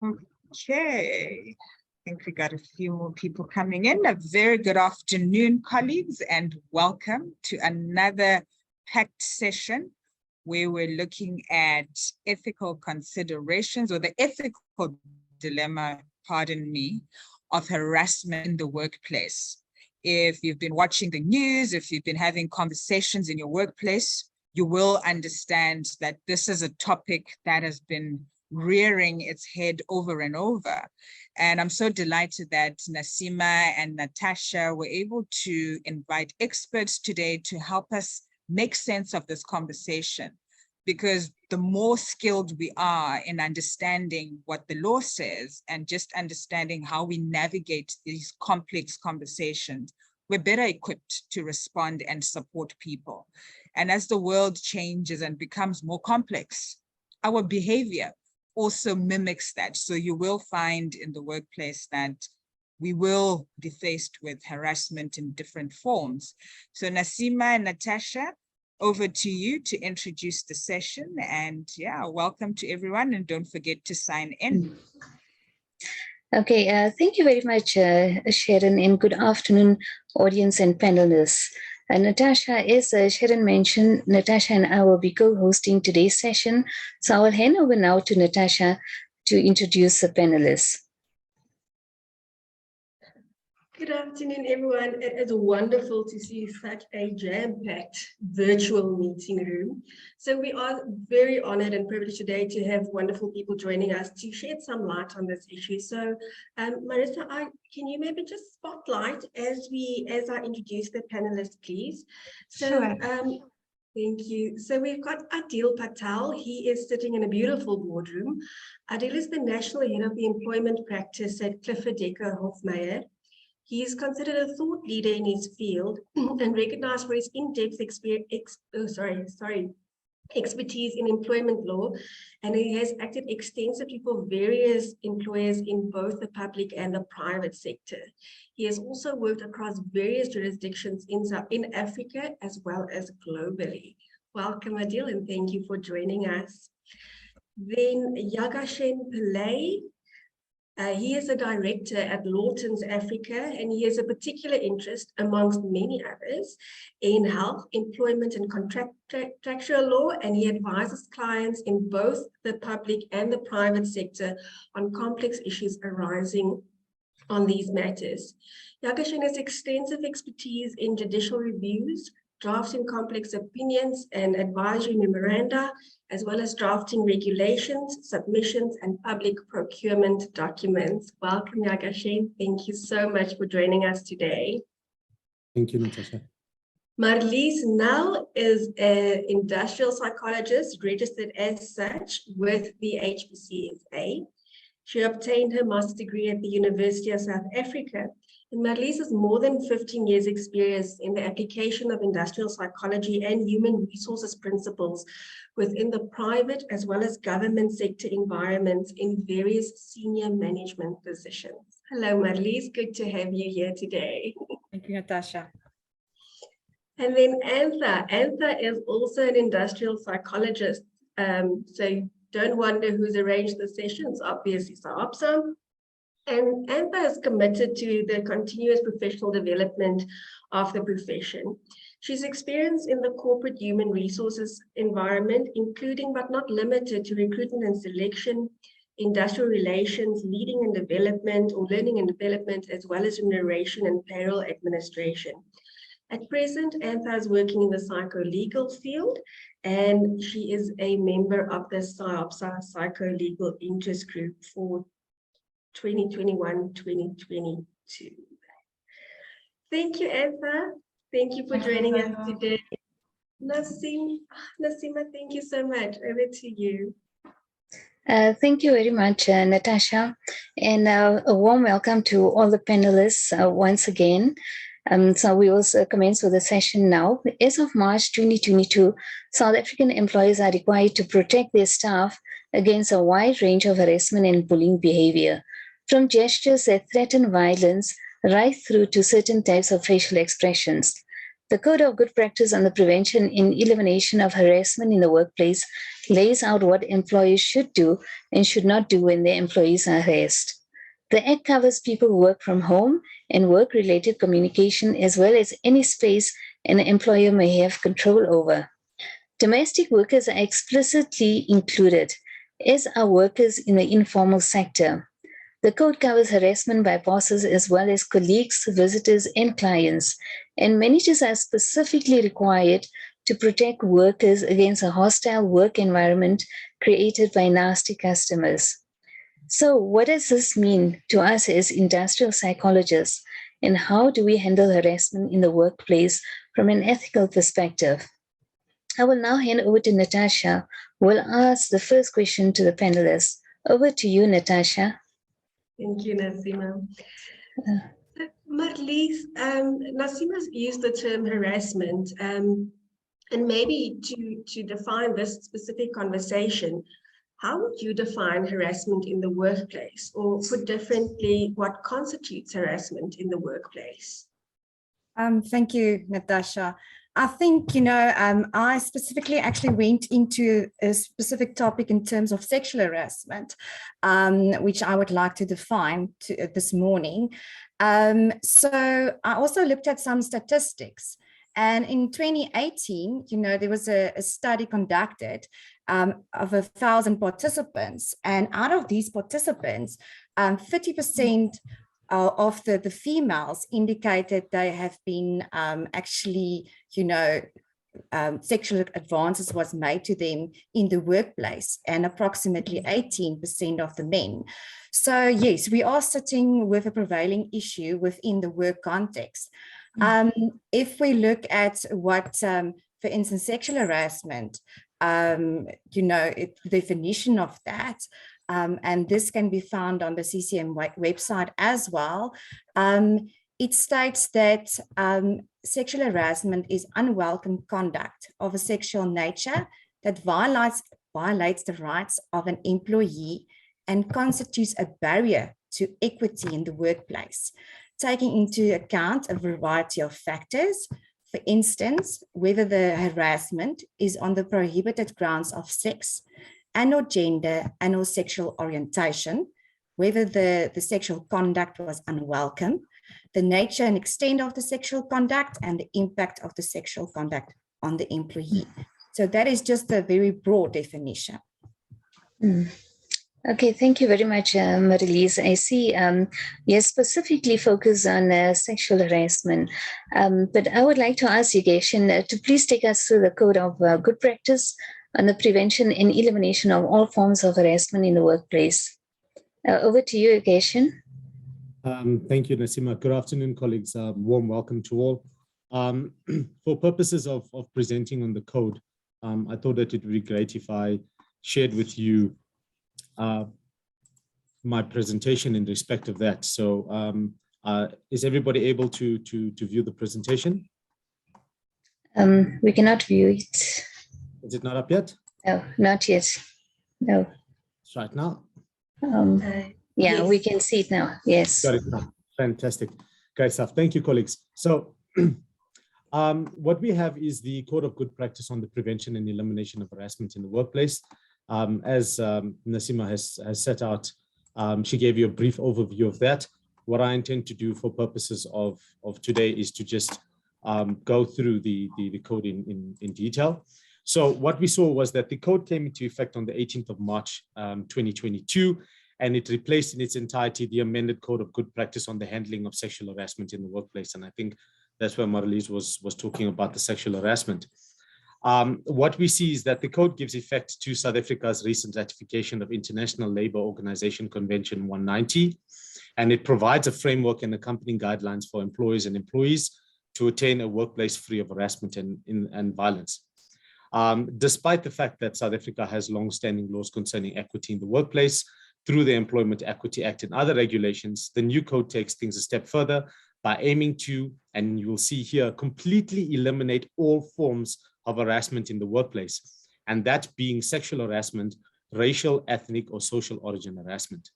Okay, I think we got a few more people coming in. A very good afternoon, colleagues, and welcome to another packed session where we're looking at ethical considerations, or the ethical dilemma, pardon me, of harassment in the workplace. If you've been watching the news, if you've been having conversations in your workplace, you will understand that this is a topic that has been rearing its head over and over. And I'm so delighted that Nasima and Natasha were able to invite experts today to help us make sense of this conversation. Because the more skilled we are in understanding what the law says and just understanding how we navigate these complex conversations, we're better equipped to respond and support people. And as the world changes and becomes more complex, our behavior also mimics that. So you will find in the workplace that we will be faced with harassment in different forms. So Nasima and Natasha, over to you to introduce the session. And yeah, welcome to everyone. And don't forget to sign in. Okay, thank you very much, Sharon, and good afternoon, audience and panelists. Natasha, as Sharon mentioned, Natasha and I will be co-hosting today's session. So I will hand over now to Natasha to introduce the panelists. Good afternoon, everyone. It is wonderful to see such a jam-packed virtual meeting room. So we are very honored and privileged today to have wonderful people joining us to shed some light on this issue. So Marissa, can you maybe just spotlight as I introduce the panelists, please? So, sure. Thank you. So we've got Adil Patel. He is sitting in a beautiful boardroom. Adil is the National Head of the Employment Practice at Clifford Decker Hofmeyr. He is considered a thought leader in his field and recognized for his in-depth expertise in employment law, and he has acted extensively for various employers in both the public and the private sector. He has also worked across various jurisdictions in Africa as well as globally. Welcome, Adil, and thank you for joining us. Then Yagashen Pillay. He is a director at Lawton's Africa, and he has a particular interest, amongst many others, in health, employment, and contractual law, and he advises clients in both the public and the private sector on complex issues arising on these matters. Yagashen has extensive expertise in judicial reviews, drafting complex opinions and advisory memoranda, as well as drafting regulations, submissions, and public procurement documents. Welcome, Yagashen. Thank you so much for joining us today. Thank you, Natasha. Marlies Nel is an industrial psychologist registered as such with the HPCSA. She obtained her master's degree at the University of South Africa. And Marlies has more than 15 years experience in the application of industrial psychology and human resources principles within the private as well as government sector environments in various senior management positions. Hello, Marlies, good to have you here today. Thank you, Natasha. And then Antha. Antha is also an industrial psychologist. So don't wonder who's arranged the sessions, obviously SIOPSA. And Antha is committed to the continuous professional development of the profession. She's experienced in the corporate human resources environment, including but not limited to recruitment and selection, industrial relations, leading and development or learning and development, as well as remuneration and payroll administration. At present, Antha is working in the psycho-legal field, and she is a member of the SIOPSA Psycho-Legal Interest Group for 2021-2022. Thank you, Antha. Thank you for joining us today. Nasima, thank you so much. Over to you. Thank you very much, Natasha, and a warm welcome to all the panelists once again. So we will commence with the session now. As of March 2022, South African employers are required to protect their staff against a wide range of harassment and bullying behavior, from gestures that threaten violence right through to certain types of facial expressions. The Code of Good Practice on the Prevention and Elimination of Harassment in the Workplace lays out what employees should do and should not do when their employees are harassed. The Act covers people who work from home and work-related communication, as well as any space an employer may have control over. Domestic workers are explicitly included, as are workers in the informal sector. The code covers harassment by bosses as well as colleagues, visitors, and clients, and managers are specifically required to protect workers against a hostile work environment created by nasty customers. So, what does this mean to us as industrial psychologists, and how do we handle harassment in the workplace from an ethical perspective? I will now hand over to Natasha, who will ask the first question to the panelists. Over to you, Natasha. Thank you, Nasima. Marlies, Nasima's used the term harassment, and maybe to define this specific conversation, how would you define harassment in the workplace? Or put differently, what constitutes harassment in the workplace? Thank you, Natasha. I think, I specifically actually went into a specific topic in terms of sexual harassment, which I would like to define this morning. So I also looked at some statistics. And in 2018, there was a study conducted of 1,000 participants. And out of these participants, 30% of the females indicated they have been sexual advances was made to them in the workplace, and approximately 18% of the men. So yes, we are sitting with a prevailing issue within the work context. If we look at what, for instance, sexual harassment, the definition of that, and this can be found on the CCM website as well. It states that sexual harassment is unwelcome conduct of a sexual nature that violates the rights of an employee and constitutes a barrier to equity in the workplace, taking into account a variety of factors. For instance, whether the harassment is on the prohibited grounds of sex, and/or gender, and/or sexual orientation, whether the sexual conduct was unwelcome, the nature and extent of the sexual conduct, and the impact of the sexual conduct on the employee. So that is just a very broad definition. Okay, thank you very much, Marlies. I see you specifically focus on sexual harassment, but I would like to ask Yogesh to please take us through the Code of Good Practice on the prevention and elimination of all forms of harassment in the workplace. Over to you, Yogesh. Thank you, Nasima. Good afternoon, colleagues. Warm welcome to all. For purposes of presenting on the code, I thought that it would be great if I shared with you my presentation in respect of that. So is everybody able to view the presentation? We cannot view it. Is it not up yet? No, not yet. No. It's right now. Yeah, Yes. we can see it now. Yes. Got it now. Fantastic. Great stuff. Thank you, colleagues. So what we have is the Code of Good Practice on the Prevention and Elimination of Harassment in the Workplace. As Nasima has set out, she gave you a brief overview of that. What I intend to do for purposes of today is to just go through the code in detail. So what we saw was that the code came into effect on the 18th of March, 2022, and it replaced in its entirety the amended Code of Good Practice on the handling of sexual harassment in the workplace. And I think that's where Marlies was talking about the sexual harassment. What we see is that the code gives effect to South Africa's recent ratification of International Labour Organization Convention 190, and it provides a framework and accompanying guidelines for employers and employees to attain a workplace free of harassment and violence. Despite the fact that South Africa has long-standing laws concerning equity in the workplace through the Employment Equity Act and other regulations, the new code takes things a step further by aiming to, and you will see here, completely eliminate all forms of harassment in the workplace, and that being sexual harassment, racial, ethnic, or social origin harassment.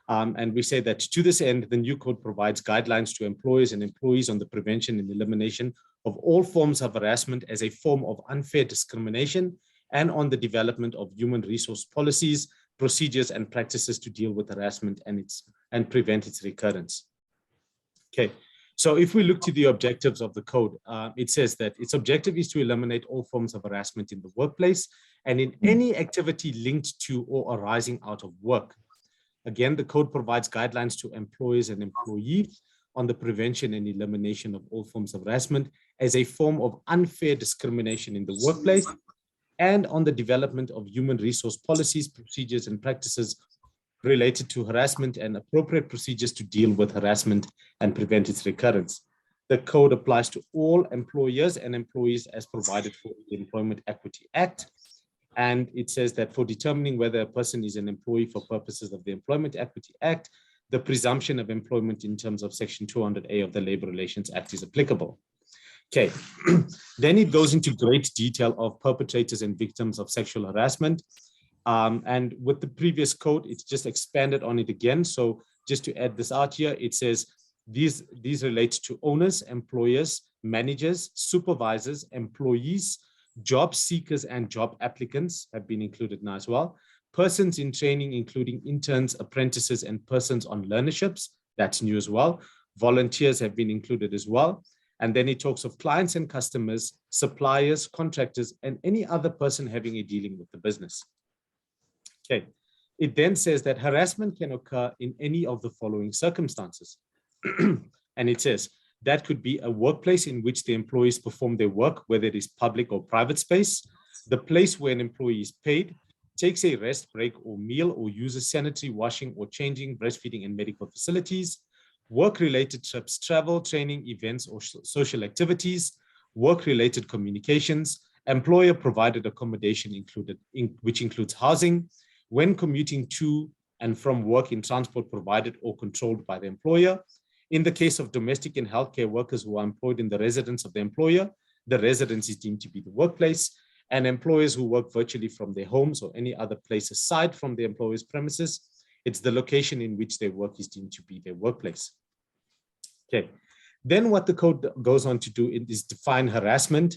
And we say that to this end, the new code provides guidelines to employers and employees on the prevention and elimination of all forms of harassment as a form of unfair discrimination, and on the development of human resource policies, procedures, and practices to deal with harassment and prevent its recurrence. Okay, so if we look to the objectives of the code, it says that its objective is to eliminate all forms of harassment in the workplace and in any activity linked to or arising out of work. Again, the code provides guidelines to employers and employees on the prevention and elimination of all forms of harassment as a form of unfair discrimination in the workplace, and on the development of human resource policies, procedures, and practices related to harassment and appropriate procedures to deal with harassment and prevent its recurrence. The code applies to all employers and employees as provided for the Employment Equity Act. And it says that for determining whether a person is an employee for purposes of the Employment Equity Act, the presumption of employment in terms of Section 200A of the Labor Relations Act is applicable. Okay, then it goes into great detail of perpetrators and victims of sexual harassment. And with the previous code, it's just expanded on it again. So just to add this out here, it says these relate to owners, employers, managers, supervisors, employees, job seekers, and job applicants have been included now as well. Persons in training, including interns, apprentices, and persons on learnerships, that's new as well. Volunteers have been included as well. And then it talks of clients and customers, suppliers, contractors, and any other person having a dealing with the business. Okay, it then says that harassment can occur in any of the following circumstances. And it says that could be a workplace in which the employees perform their work, whether it is public or private space, the place where an employee is paid, takes a rest break or meal, or uses sanitary washing or changing, breastfeeding, and medical facilities, work-related trips, travel, training, events, or social activities, work-related communications, employer-provided accommodation which includes housing, when commuting to and from work in transport provided or controlled by the employer. In the case of domestic and healthcare workers who are employed in the residence of the employer, the residence is deemed to be the workplace, and employers who work virtually from their homes or any other place aside from the employer's premises, it's the location in which their work is deemed to be their workplace. Okay, then what the code goes on to do is define harassment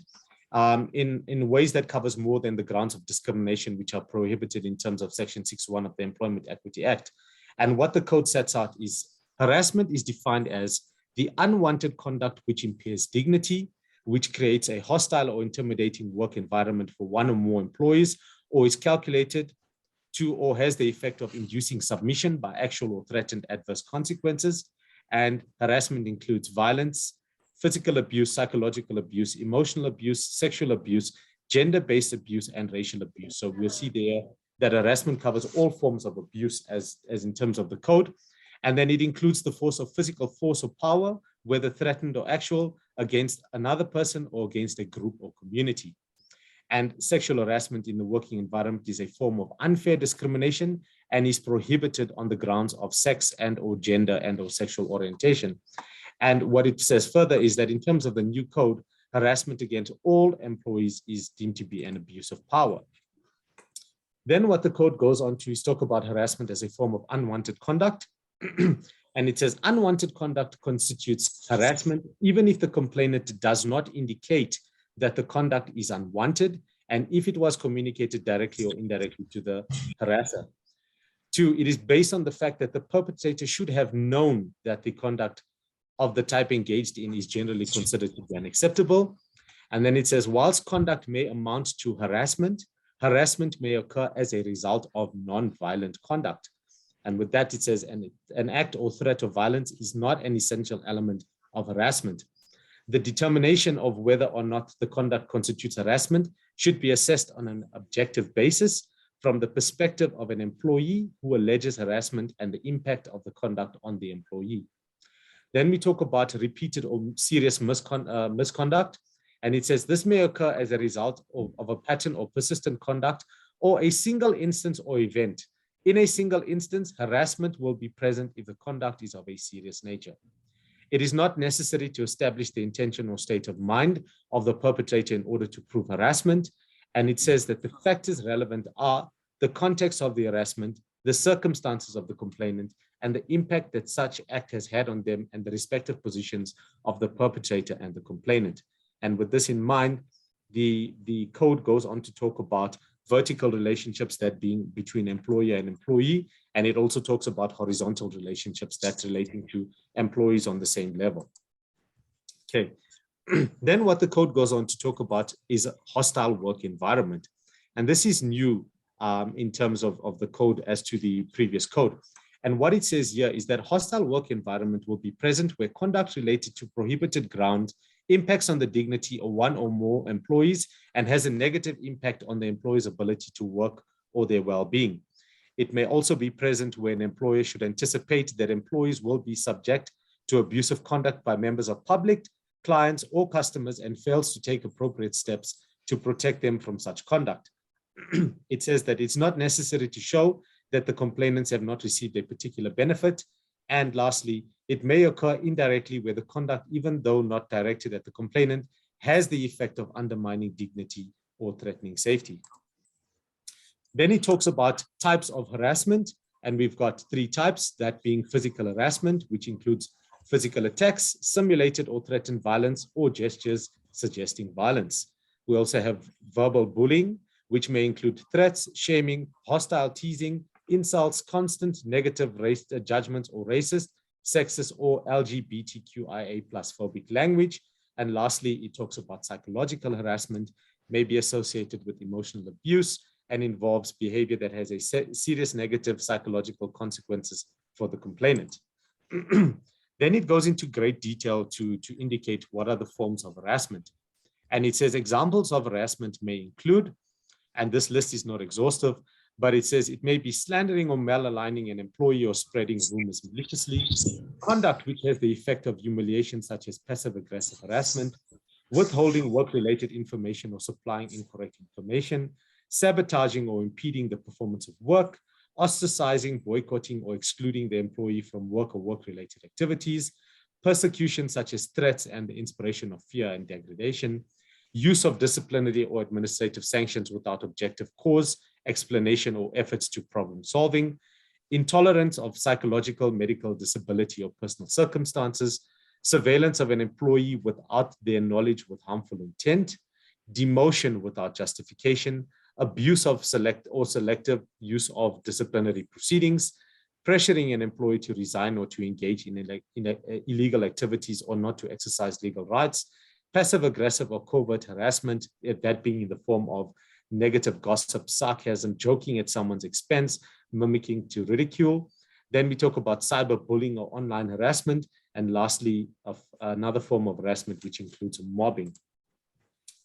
in ways that covers more than the grounds of discrimination, which are prohibited in terms of Section 6.1 of the Employment Equity Act. And what the code sets out is harassment is defined as the unwanted conduct which impairs dignity, which creates a hostile or intimidating work environment for one or more employees, or is calculated to or has the effect of inducing submission by actual or threatened adverse consequences. And harassment includes violence, physical abuse, psychological abuse, emotional abuse, sexual abuse, gender-based abuse, and racial abuse. So we'll see there that harassment covers all forms of abuse as in terms of the code. And then it includes the force of physical force or power, whether threatened or actual, against another person or against a group or community. And sexual harassment in the working environment is a form of unfair discrimination and is prohibited on the grounds of sex and or gender and or sexual orientation. And what it says further is that in terms of the new code, harassment against all employees is deemed to be an abuse of power. Then what the code goes on to is talk about harassment as a form of unwanted conduct. And it says unwanted conduct constitutes harassment, even if the complainant does not indicate that the conduct is unwanted, and if it was communicated directly or indirectly to the harasser. Two, it is based on the fact that the perpetrator should have known that the conduct of the type engaged in is generally considered to be unacceptable. And then it says, whilst conduct may amount to harassment, harassment may occur as a result of non-violent conduct. And with that, it says an act or threat of violence is not an essential element of harassment. The determination of whether or not the conduct constitutes harassment should be assessed on an objective basis from the perspective of an employee who alleges harassment and the impact of the conduct on the employee. Then we talk about repeated or serious misconduct. And it says this may occur as a result of a pattern or persistent conduct or a single instance or event. In a single instance, harassment will be present if the conduct is of a serious nature. It is not necessary to establish the intention or state of mind of the perpetrator in order to prove harassment. And it says that the factors relevant are the context of the harassment, the circumstances of the complainant, and the impact that such act has had on them and the respective positions of the perpetrator and the complainant. And with this in mind, the code goes on to talk about vertical relationships, that being between employer and employee, and it also talks about horizontal relationships that's relating to employees on the same level. Okay, then what the code goes on to talk about is a hostile work environment. And this is new in terms of the code as to the previous code. And what it says here is that hostile work environment will be present where conduct related to prohibited ground impacts on the dignity of one or more employees and has a negative impact on the employee's ability to work or their well-being. It may also be present where an employer should anticipate that employees will be subject to abusive conduct by members of public, clients, or customers and fails to take appropriate steps to protect them from such conduct. It says that it's not necessary to show that the complainants have not received a particular benefit. And lastly, it may occur indirectly where the conduct, even though not directed at the complainant, has the effect of undermining dignity or threatening safety. Then he talks about types of harassment, and we've got 3 types, that being physical harassment, which includes physical attacks, simulated or threatened violence, or gestures suggesting violence. We also have verbal bullying, which may include threats, shaming, hostile teasing, insults, constant negative race judgments or racist, sexist, or LGBTQIA+ phobic language. And lastly, it talks about psychological harassment, may be associated with emotional abuse and involves behavior that has a serious negative psychological consequences for the complainant. Then it goes into great detail to indicate what are the forms of harassment. And it says examples of harassment may include, and this list is not exhaustive, but it says it may be slandering or malaligning an employee or spreading rumors maliciously, conduct which has the effect of humiliation such as passive-aggressive harassment, withholding work-related information or supplying incorrect information, sabotaging or impeding the performance of work, ostracizing, boycotting, or excluding the employee from work or work-related activities, persecution such as threats and the inspiration of fear and degradation, use of disciplinary or administrative sanctions without objective cause, explanation, or efforts to problem solving, intolerance of psychological, medical disability or personal circumstances, surveillance of an employee without their knowledge with harmful intent, demotion without justification, abuse of selective use of disciplinary proceedings, pressuring an employee to resign or to engage in illegal activities or not to exercise legal rights, passive-aggressive or covert harassment, that being in the form of negative gossip, sarcasm, joking at someone's expense, mimicking to ridicule. Then we talk about cyberbullying or online harassment. And lastly, another form of harassment, which includes mobbing.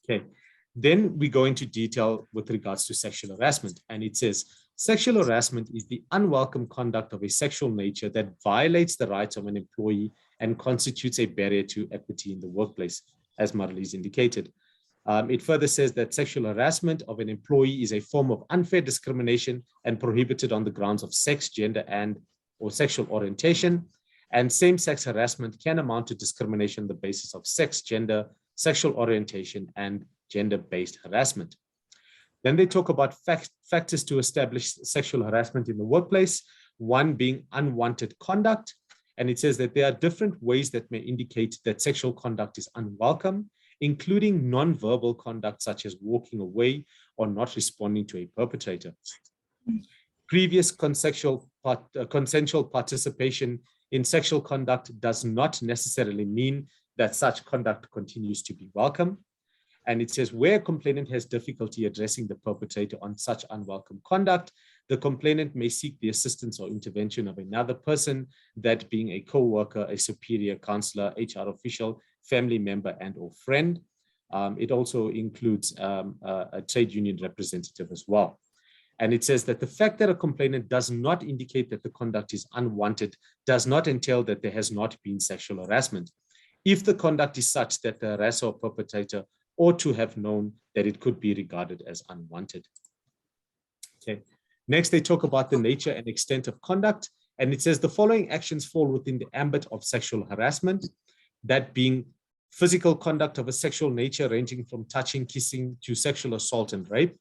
Okay, then we go into detail with regards to sexual harassment. And it says, sexual harassment is the unwelcome conduct of a sexual nature that violates the rights of an employee and constitutes a barrier to equity in the workplace, as Marlies indicated. It further says that sexual harassment of an employee is a form of unfair discrimination and prohibited on the grounds of sex, gender, or sexual orientation. And same-sex harassment can amount to discrimination on the basis of sex, gender, sexual orientation, and gender-based harassment. Then they talk about factors to establish sexual harassment in the workplace, one being unwanted conduct. And it says that there are different ways that may indicate that sexual conduct is unwelcome, including non-verbal conduct such as walking away or not responding to a perpetrator. Previous consensual participation in sexual conduct does not necessarily mean that such conduct continues to be welcome. And it says where a complainant has difficulty addressing the perpetrator on such unwelcome conduct, the complainant may seek the assistance or intervention of another person, that being a co-worker, a superior, counselor, HR official, family member, and or friend. It also includes a trade union representative as well. And it says that the fact that a complainant does not indicate that the conduct is unwanted does not entail that there has not been sexual harassment. If the conduct is such that the harasser or perpetrator ought to have known that it could be regarded as unwanted. Okay. Next, they talk about the nature and extent of conduct. And it says the following actions fall within the ambit of sexual harassment, that being physical conduct of a sexual nature ranging from touching, kissing to sexual assault and rape,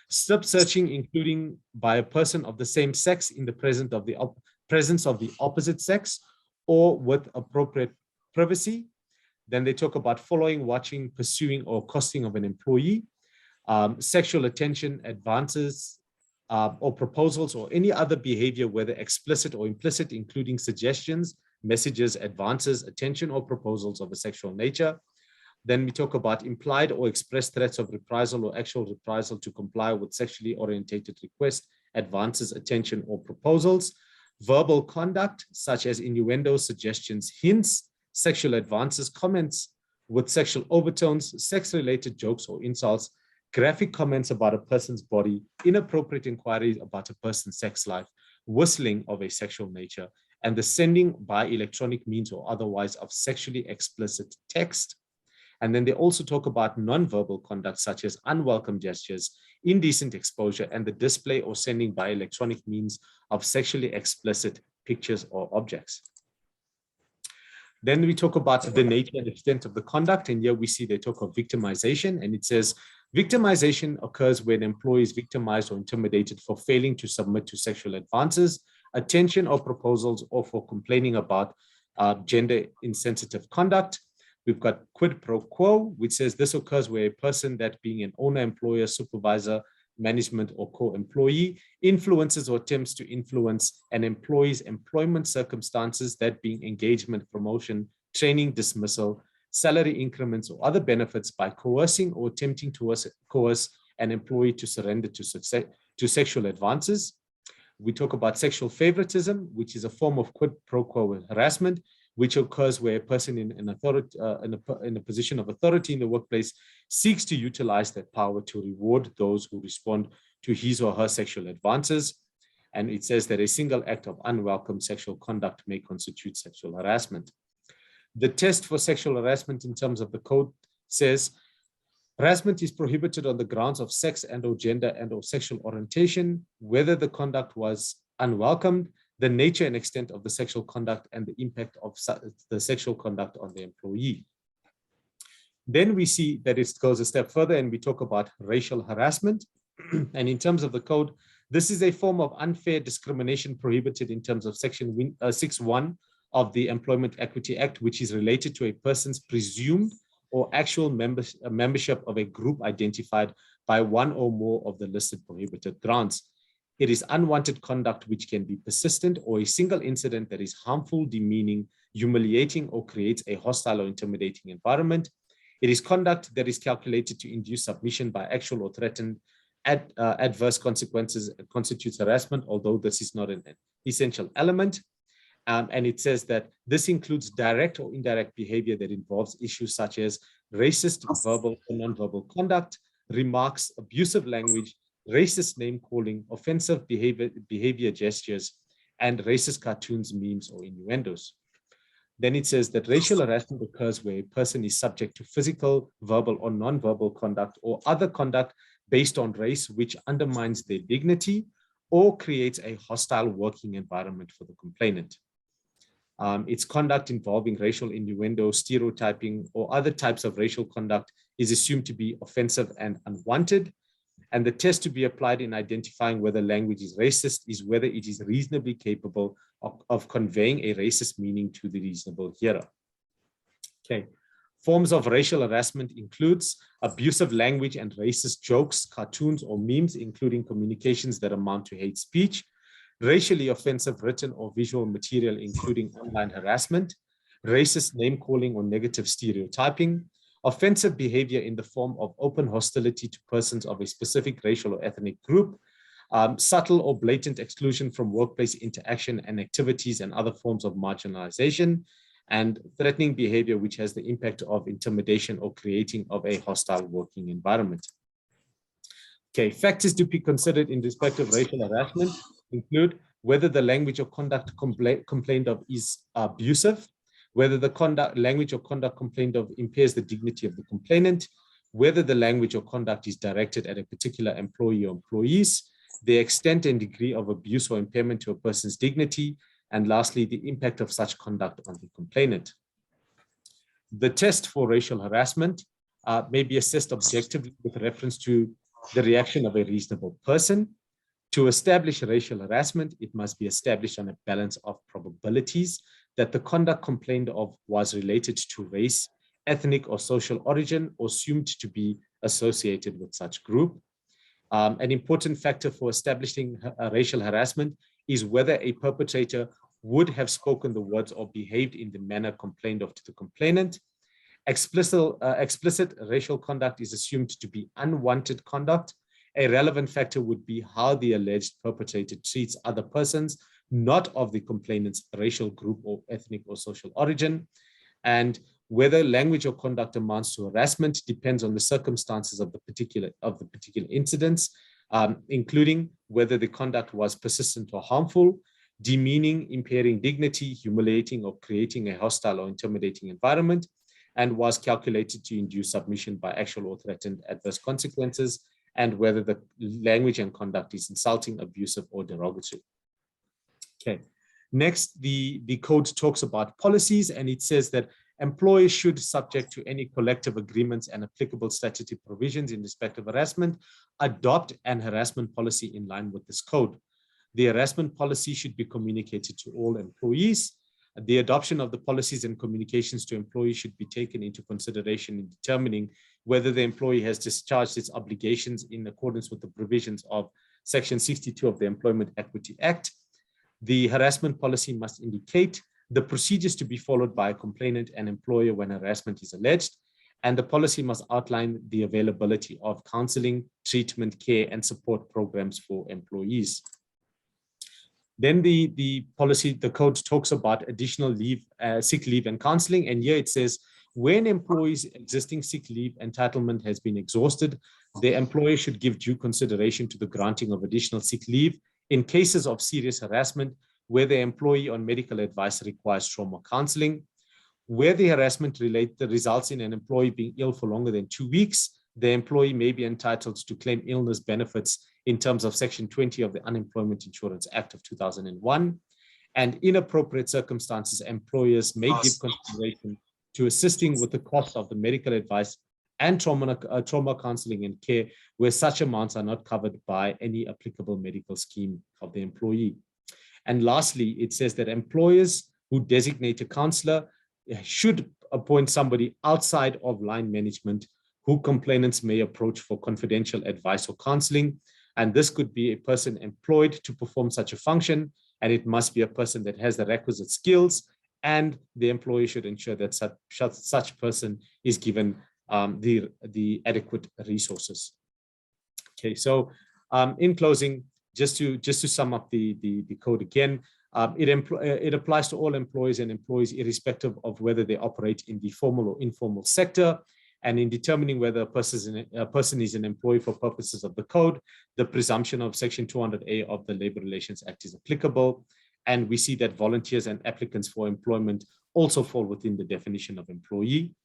strip searching, including by a person of the same sex in the presence of the opposite sex or with appropriate privacy, Then they talk about following, watching, pursuing, or accosting of an employee, sexual attention, advances, or proposals, or any other behavior, whether explicit or implicit, including suggestions, messages, advances, attention, or proposals of a sexual nature. Then we talk about implied or expressed threats of reprisal or actual reprisal to comply with sexually orientated requests, advances, attention, or proposals. Verbal conduct, such as innuendos, suggestions, hints, sexual advances, comments with sexual overtones, sex-related jokes or insults, graphic comments about a person's body, inappropriate inquiries about a person's sex life, whistling of a sexual nature, and the sending by electronic means or otherwise of sexually explicit text. And then they also talk about non-verbal conduct, such as unwelcome gestures, indecent exposure, and the display or sending by electronic means of sexually explicit pictures or objects. Then we talk about the nature and extent of the conduct, and here we see they talk of victimization, and it says, victimization occurs when an employee is victimized or intimidated for failing to submit to sexual advances, attention, or proposals, or for complaining about gender insensitive conduct. We've got quid pro quo, which says this occurs where a person, that being an owner, employer, supervisor, management, or co-employee, influences or attempts to influence an employee's employment circumstances, that being engagement, promotion, training, dismissal, salary increments, or other benefits, by coercing or attempting to coerce an employee to surrender to sexual advances. We talk about sexual favoritism, which is a form of quid pro quo harassment, which occurs where a person in a position of authority in the workplace seeks to utilize that power to reward those who respond to his or her sexual advances. And it says that a single act of unwelcome sexual conduct may constitute sexual harassment. The test for sexual harassment in terms of the code says, harassment is prohibited on the grounds of sex and/or gender and/or sexual orientation, whether the conduct was unwelcomed, the nature and extent of the sexual conduct, and the impact of the sexual conduct on the employee. Then we see that it goes a step further and we talk about racial harassment. And in terms of the code, this is a form of unfair discrimination prohibited in terms of section 6.1 of the Employment Equity Act, which is related to a person's presumed or actual membership of a group identified by one or more of the listed prohibited grounds. It is unwanted conduct which can be persistent, or a single incident that is harmful, demeaning, humiliating, or creates a hostile or intimidating environment. It is conduct that is calculated to induce submission by actual or threatened adverse consequences. It constitutes harassment, although this is not an essential element. And it says that this includes direct or indirect behavior that involves issues such as racist, verbal or nonverbal conduct, remarks, abusive language, racist name calling, offensive behavior gestures, and racist cartoons, memes, or innuendos. Then it says that racial harassment occurs where a person is subject to physical, verbal, or nonverbal conduct or other conduct based on race, which undermines their dignity or creates a hostile working environment for the complainant. Its conduct involving racial innuendo, stereotyping, or other types of racial conduct is assumed to be offensive and unwanted. And the test to be applied in identifying whether language is racist is whether it is reasonably capable of conveying a racist meaning to the reasonable hearer. Okay. Forms of racial harassment includes abusive language and racist jokes, cartoons, or memes, including communications that amount to hate speech, racially offensive written or visual material, including online harassment, racist name calling or negative stereotyping, offensive behavior in the form of open hostility to persons of a specific racial or ethnic group, subtle or blatant exclusion from workplace interaction and activities and other forms of marginalization, and threatening behavior which has the impact of intimidation or creating of a hostile working environment. Okay, factors to be considered in respect of racial harassment include whether the language or conduct complained of is abusive, whether the language or conduct complained of impairs the dignity of the complainant, whether the language or conduct is directed at a particular employee or employees, the extent and degree of abuse or impairment to a person's dignity, and lastly, the impact of such conduct on the complainant. The test for racial harassment may be assessed objectively with reference to the reaction of a reasonable person. To establish racial harassment, it must be established on a balance of probabilities that the conduct complained of was related to race ethnic or social origin, or assumed to be associated with such group. An important factor for establishing racial harassment is whether a perpetrator would have spoken the words or behaved in the manner complained of to the complainant. Explicit racial conduct is assumed to be unwanted conduct. A relevant factor would be how the alleged perpetrator treats other persons, not of the complainant's racial group or ethnic or social origin. And whether language or conduct amounts to harassment depends on the circumstances of the particular incidents, including whether the conduct was persistent or harmful, demeaning, impairing dignity, humiliating, or creating a hostile or intimidating environment, and was calculated to induce submission by actual or threatened adverse consequences, and whether the language and conduct is insulting, abusive, or derogatory. Okay. Next, the code talks about policies, and it says that employers should, subject to any collective agreements and applicable statutory provisions in respect of harassment, adopt an harassment policy in line with this code. The harassment policy should be communicated to all employees. The adoption of the policies and communications to employees should be taken into consideration in determining whether the employee has discharged its obligations in accordance with the provisions of Section 62 of the Employment Equity Act. The harassment policy must indicate the procedures to be followed by a complainant and employer when harassment is alleged, and the policy must outline the availability of counseling, treatment, care, and support programs for employees. Then the code talks about additional leave, sick leave and counseling. And here it says, when employees' existing sick leave entitlement has been exhausted, the employer should give due consideration to the granting of additional sick leave in cases of serious harassment, where the employee on medical advice requires trauma counseling. Where the harassment results in an employee being ill for longer than 2 weeks, the employee may be entitled to claim illness benefits in terms of Section 20 of the Unemployment Insurance Act of 2001. And in appropriate circumstances, employers may give consideration to assisting with the cost of the medical advice and trauma counseling and care, where such amounts are not covered by any applicable medical scheme of the employee. And lastly, it says that employers who designate a counselor should appoint somebody outside of line management who complainants may approach for confidential advice or counseling. And this could be a person employed to perform such a function, and it must be a person that has the requisite skills, and the employee should ensure that such person is given the adequate resources. Okay, so in closing, just to sum up the code again, it applies to all employees and employees irrespective of whether they operate in the formal or informal sector. And in determining whether a person is an employee for purposes of the code, the presumption of Section 200A of the Labor Relations Act is applicable. And we see that volunteers and applicants for employment also fall within the definition of employee.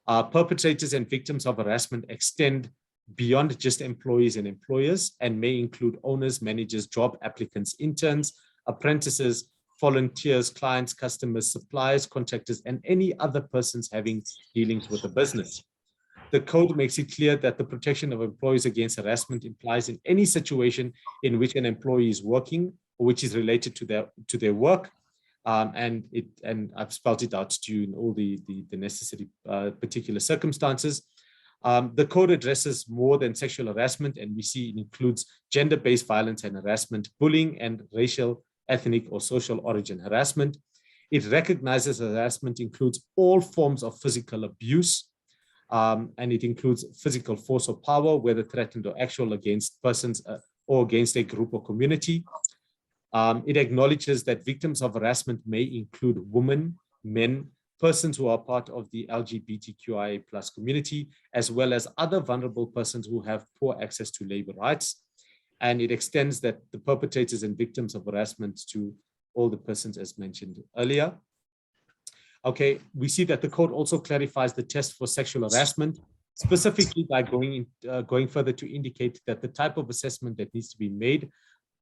Perpetrators and victims of harassment extend beyond just employees and employers and may include owners, managers, job applicants, interns, apprentices, volunteers, clients, customers, suppliers, contractors, and any other persons having dealings with the business. The code makes it clear that the protection of employees against harassment implies in any situation in which an employee is working or which is related to their work. And I've spelled it out to you in all the necessary particular circumstances. The code addresses more than sexual harassment, and we see it includes gender-based violence and harassment, bullying, and racial, ethnic, or social origin harassment. It recognizes harassment includes all forms of physical abuse, and it includes physical force or power, whether threatened or actual, against persons or against a group or community. It acknowledges that victims of harassment may include women, men, persons who are part of the LGBTQIA+ community, as well as other vulnerable persons who have poor access to labor rights. And it extends that the perpetrators and victims of harassment to all the persons as mentioned earlier. Okay, we see that the code also clarifies the test for sexual harassment, specifically by going further to indicate that the type of assessment that needs to be made,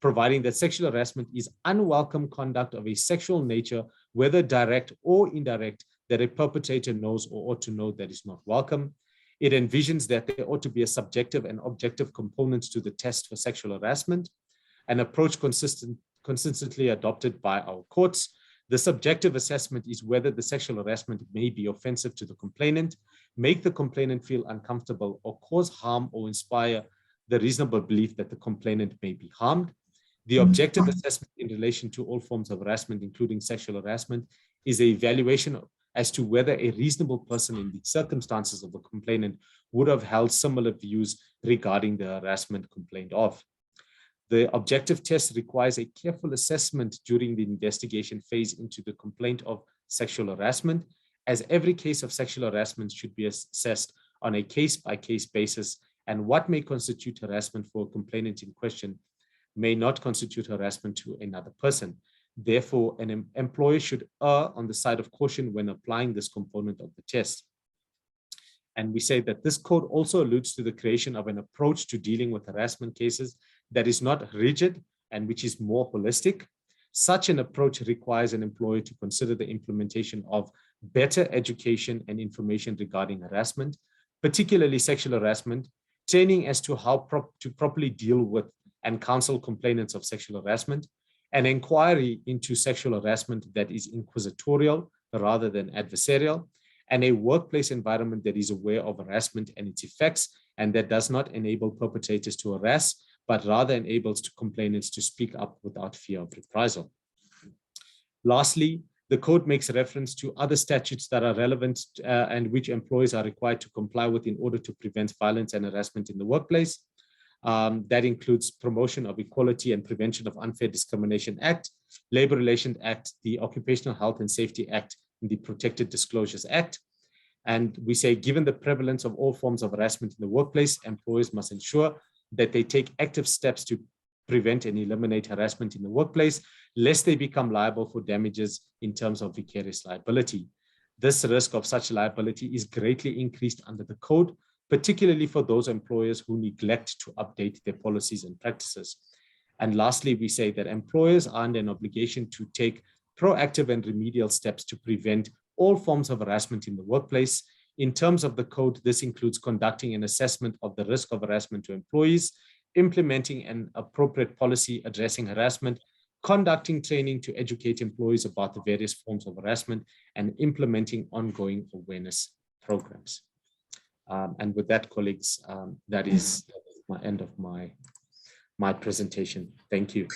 providing that sexual harassment is unwelcome conduct of a sexual nature, whether direct or indirect, that a perpetrator knows or ought to know that is not welcome. It envisions that there ought to be a subjective and objective component to the test for sexual harassment, an approach consistently adopted by our courts. This objective assessment is whether the sexual harassment may be offensive to the complainant, make the complainant feel uncomfortable, or cause harm or inspire the reasonable belief that the complainant may be harmed. The objective assessment in relation to all forms of harassment, including sexual harassment, is an evaluation as to whether a reasonable person in the circumstances of the complainant would have held similar views regarding the harassment complained of. The objective test requires a careful assessment during the investigation phase into the complaint of sexual harassment, as every case of sexual harassment should be assessed on a case-by-case basis, and what may constitute harassment for a complainant in question may not constitute harassment to another person. Therefore, an employer should err on the side of caution when applying this component of the test. And we say that this code also alludes to the creation of an approach to dealing with harassment cases that is not rigid and which is more holistic. Such an approach requires an employer to consider the implementation of better education and information regarding harassment, particularly sexual harassment, training as to how to properly deal with and counsel complainants of sexual harassment, an inquiry into sexual harassment that is inquisitorial rather than adversarial, and a workplace environment that is aware of harassment and its effects, and that does not enable perpetrators to harass, but rather enables complainants to speak up without fear of reprisal. Lastly, the code makes reference to other statutes that are relevant and which employees are required to comply with in order to prevent violence and harassment in the workplace. That includes Promotion of Equality and Prevention of Unfair Discrimination Act, Labor Relations Act, the Occupational Health and Safety Act, and the Protected Disclosures Act. And we say, given the prevalence of all forms of harassment in the workplace, employers must ensure that they take active steps to prevent and eliminate harassment in the workplace, lest they become liable for damages in terms of vicarious liability. This risk of such liability is greatly increased under the code, particularly for those employers who neglect to update their policies and practices. And lastly, we say that employers are under an obligation to take proactive and remedial steps to prevent all forms of harassment in the workplace. In terms of the code, this includes conducting an assessment of the risk of harassment to employees, implementing an appropriate policy addressing harassment, conducting training to educate employees about the various forms of harassment, and implementing ongoing awareness programs. And with that, colleagues, that is my end of my presentation. Thank you.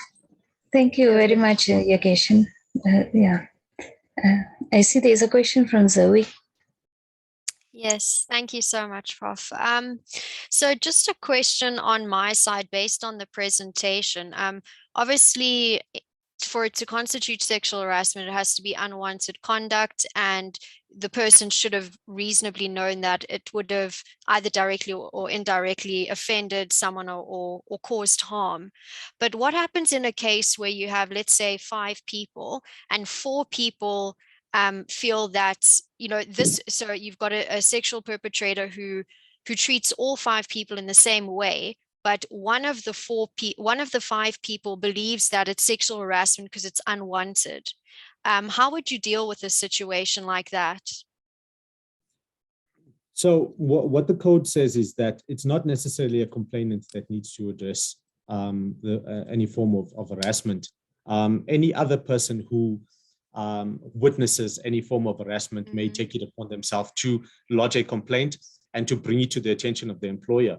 Thank you very much, Yageshan. I see there's a question from Zoe. Yes, thank you so much, Prof. So just a question on my side based on the presentation. Obviously, for it to constitute sexual harassment, it has to be unwanted conduct, and the person should have reasonably known that it would have either directly or indirectly offended someone or caused harm. But what happens in a case where you have, let's say, 5 people and 4 people feel that, you know, this, so you've got a sexual perpetrator who treats all 5 people in the same way, but one of the 5 people believes that it's sexual harassment because it's unwanted. How would you deal with a situation like that? So what the code says is that it's not necessarily a complainant that needs to address any form of harassment. Any other person who witnesses any form of harassment may take it upon themselves to lodge a complaint and to bring it to the attention of the employer.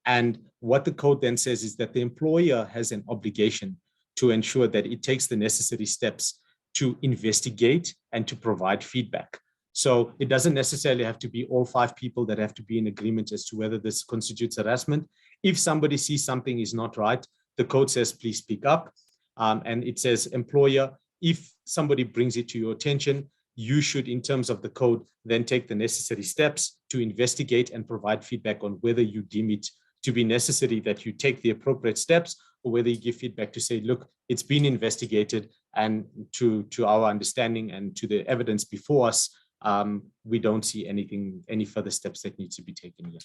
And what the code then says is that the employer has an obligation to ensure that it takes the necessary steps to investigate and to provide feedback. So it doesn't necessarily have to be all 5 people that have to be in agreement as to whether this constitutes harassment. If somebody sees something is not right, the code says, please speak up. And it says, employer, if somebody brings it to your attention, you should, in terms of the code, then take the necessary steps to investigate and provide feedback on whether you deem it to be necessary that you take the appropriate steps, or whether you give feedback to say, look, it's been investigated, and to our understanding and to the evidence before us, we don't see any further steps that need to be taken here.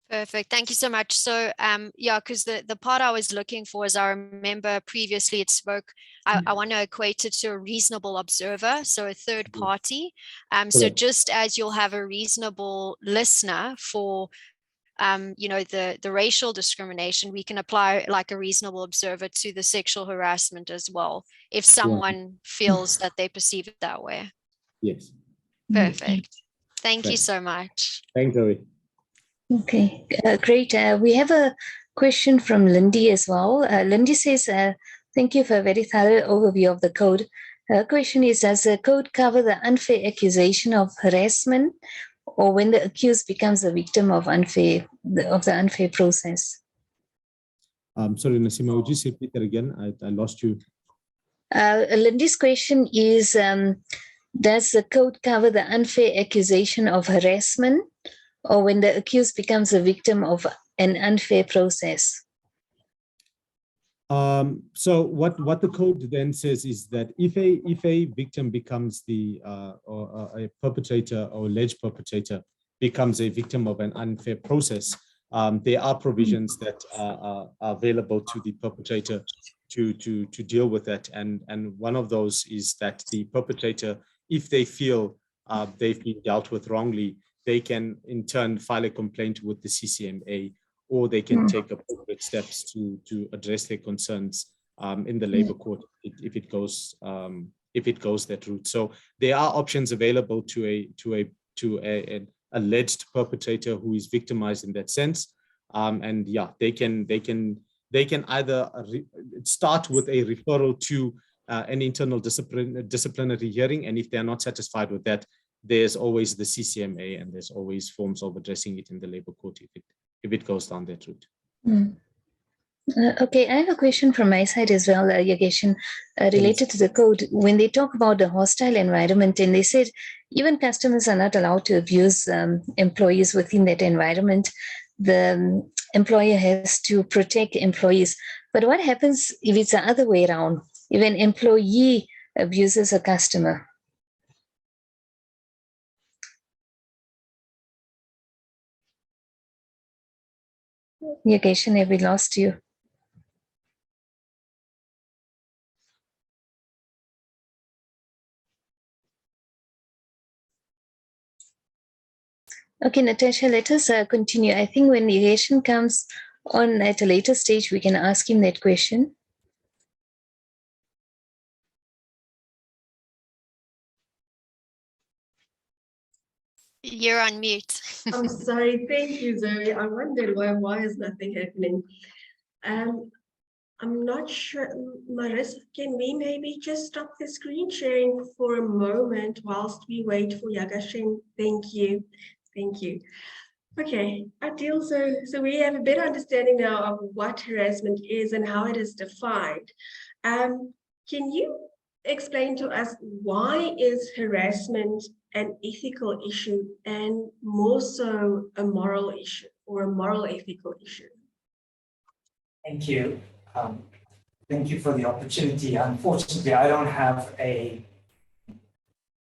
Perfect. Thank you so much. So yeah, because the part I was looking for is, I remember previously it spoke, I want to equate it to a reasonable observer, so a third party. So just as you'll have a reasonable listener for the racial discrimination, we can apply like a reasonable observer to the sexual harassment as well, if someone feels that they perceive it that way. Yes. Perfect. Thank you Right. so much. Thanks, Zoe. Okay, great. We have a question from Lindy as well. Lindy says, thank you for a very thorough overview of the code. Her question is, does the code cover the unfair accusation of harassment, or when the accused becomes a victim of the unfair process? Sorry, Nasima, would you say repeat that again? I lost you. Lindy's question is, does the code cover the unfair accusation of harassment, or when the accused becomes a victim of an unfair process? So what the code then says is that if a victim becomes or a perpetrator or alleged perpetrator becomes a victim of an unfair process, there are provisions that are available to the perpetrator to deal with that, and one of those is that the perpetrator, if they feel they've been dealt with wrongly, they can in turn file a complaint with the CCMA, or they can take appropriate steps to address their concerns in the labor court if it goes that route. So there are options available to an alleged perpetrator who is victimized in that sense, and yeah, they can either start with a referral to an internal disciplinary hearing, and if they're not satisfied with that, there's always the CCMA, and there's always forms of addressing it in the labor court if it goes down that route. Okay, I have a question from my side as well, Yogesh, related to the code. When they talk about the hostile environment, and they said even customers are not allowed to abuse employees within that environment, the employer has to protect employees. But what happens if it's the other way around? If an employee abuses a customer? Yogesh, have we lost you? Okay, Natasha, let us continue. I think when Yogesh comes on at a later stage, we can ask him that question. You're on mute. I'm sorry. Thank you, Zoe. I wondered why is nothing happening. I'm not sure. Marissa, can we maybe just stop the screen sharing for a moment whilst we wait for Yagashin? Thank you. Thank you. Okay, Adil, so we have a better understanding now of what harassment is and how it is defined. Can you explain to us why is harassment an ethical issue and more so a moral issue or a moral ethical issue? Thank you. Thank you for the opportunity. Unfortunately, I don't have a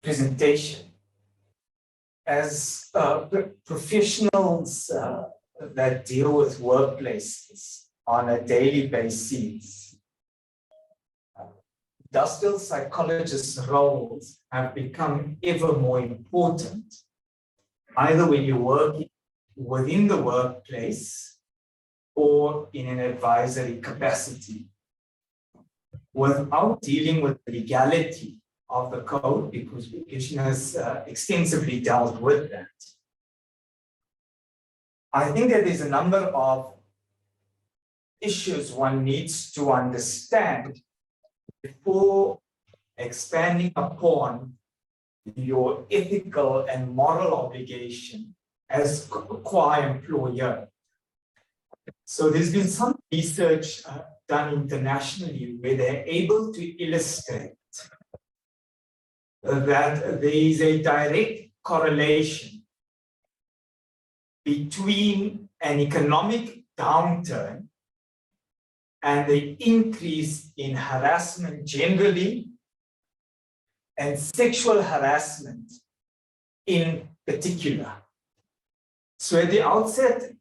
presentation. As professionals that deal with workplaces on a daily basis, industrial psychologists' roles have become ever more important, either when you're working within the workplace or in an advisory capacity. Without dealing with the legality of the code, because Yogesh has extensively dealt with that, I think that there's a number of issues one needs to understand before expanding upon your ethical and moral obligation as qua employer. So there's been some research done internationally where they're able to illustrate that there is a direct correlation between an economic downturn and the increase in harassment generally and sexual harassment in particular. So at the outset,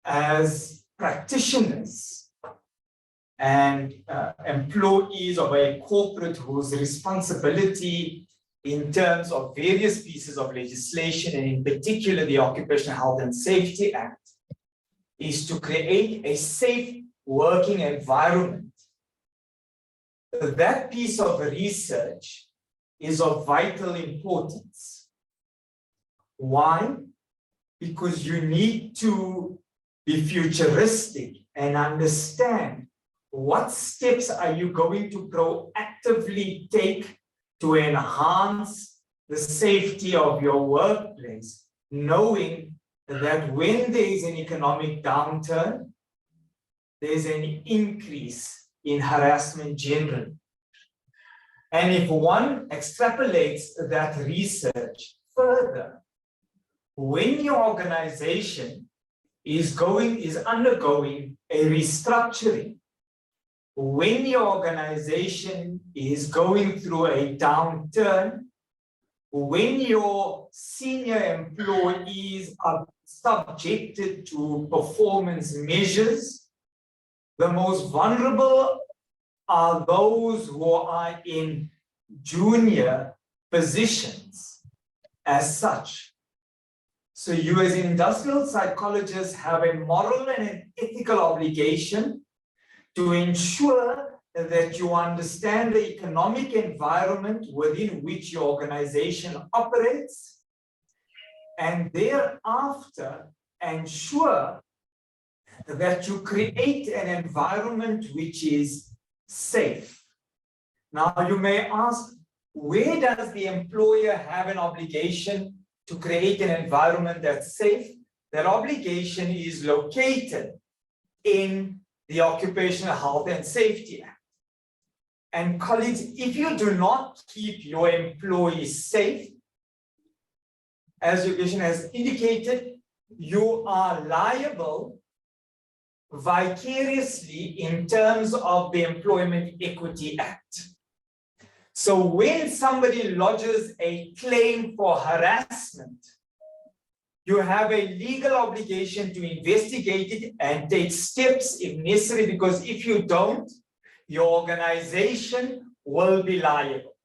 as practitioners and employees of a corporate whose responsibility in terms of various pieces of legislation, and in particular the Occupational Health and Safety Act, is to create a safe working environment. That piece of research is of vital importance. Why? Because you need to be futuristic and understand what steps are you going to proactively take to enhance the safety of your workplace, knowing that when there is an economic downturn, there's an increase in harassment generally. And if one extrapolates that research further, when your organization is undergoing a restructuring, when your organization is going through a downturn, when your senior employees are subjected to performance measures, the most vulnerable are those who are in junior positions as such. So you as industrial psychologists have a moral and an ethical obligation to ensure that you understand the economic environment within which your organization operates, and thereafter ensure that you create an environment which is safe. Now you may ask, where does the employer have an obligation to create an environment that's safe? That obligation is located in the Occupational Health and Safety Act. And colleagues, if you do not keep your employees safe, as education has indicated, you are liable vicariously in terms of the Employment Equity Act. So when somebody lodges a claim for harassment, you have a legal obligation to investigate it and take steps if necessary, because if you don't, your organization will be liable.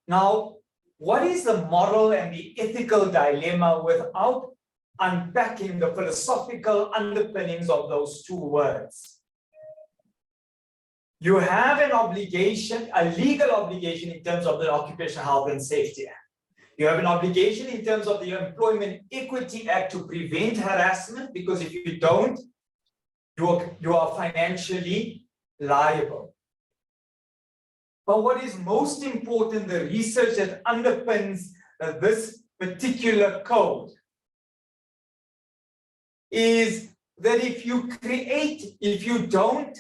Now, what is the moral and the ethical dilemma without unpacking the philosophical underpinnings of those two words? You have an obligation, a legal obligation in terms of the Occupational Health and Safety Act. You have an obligation in terms of the Employment Equity Act to prevent harassment, because if you don't, you are financially liable. But what is most important, the research that underpins this particular code, is that if you don't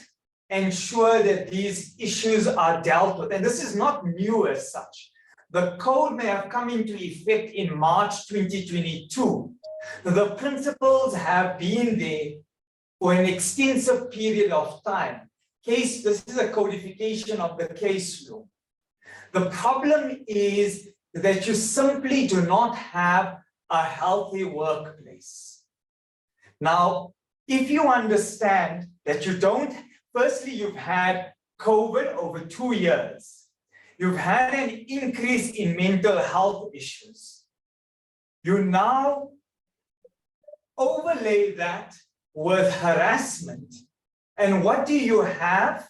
ensure that these issues are dealt with, and this is not new as such. The code may have come into effect in March 2022. The principles have been there for an extensive period of time. This is a codification of the case law. The problem is that you simply do not have a healthy workplace. Now, if you understand that you don't, firstly, you've had COVID over 2 years. You've had an increase in mental health issues. You now overlay that with harassment. And what do you have?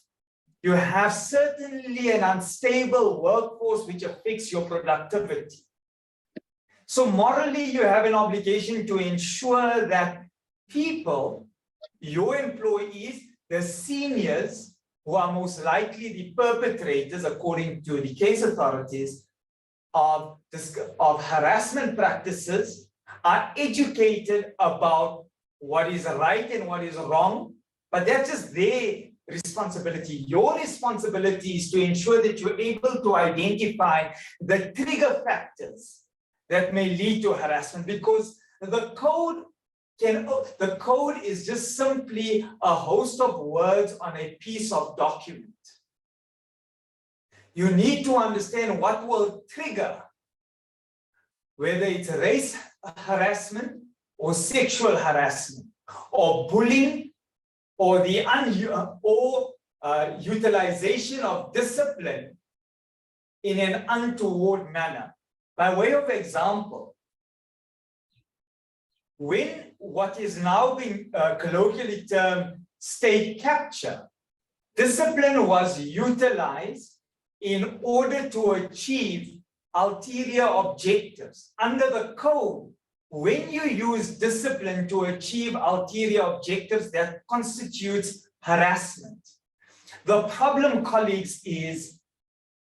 You have certainly an unstable workforce which affects your productivity. So morally, you have an obligation to ensure that people, your employees, the seniors, who are most likely the perpetrators, according to the case authorities, of harassment practices, are educated about what is right and what is wrong. But that's just their responsibility. Your responsibility is to ensure that you're able to identify the trigger factors that may lead to harassment, because the code is just simply a host of words on a piece of document. You need to understand what will trigger, whether it's race harassment or sexual harassment or bullying or the utilization of discipline in an untoward manner. By way of example, when what is now being colloquially termed state capture, discipline was utilized in order to achieve ulterior objectives. Under the code, when you use discipline to achieve ulterior objectives, that constitutes harassment. The problem, colleagues, is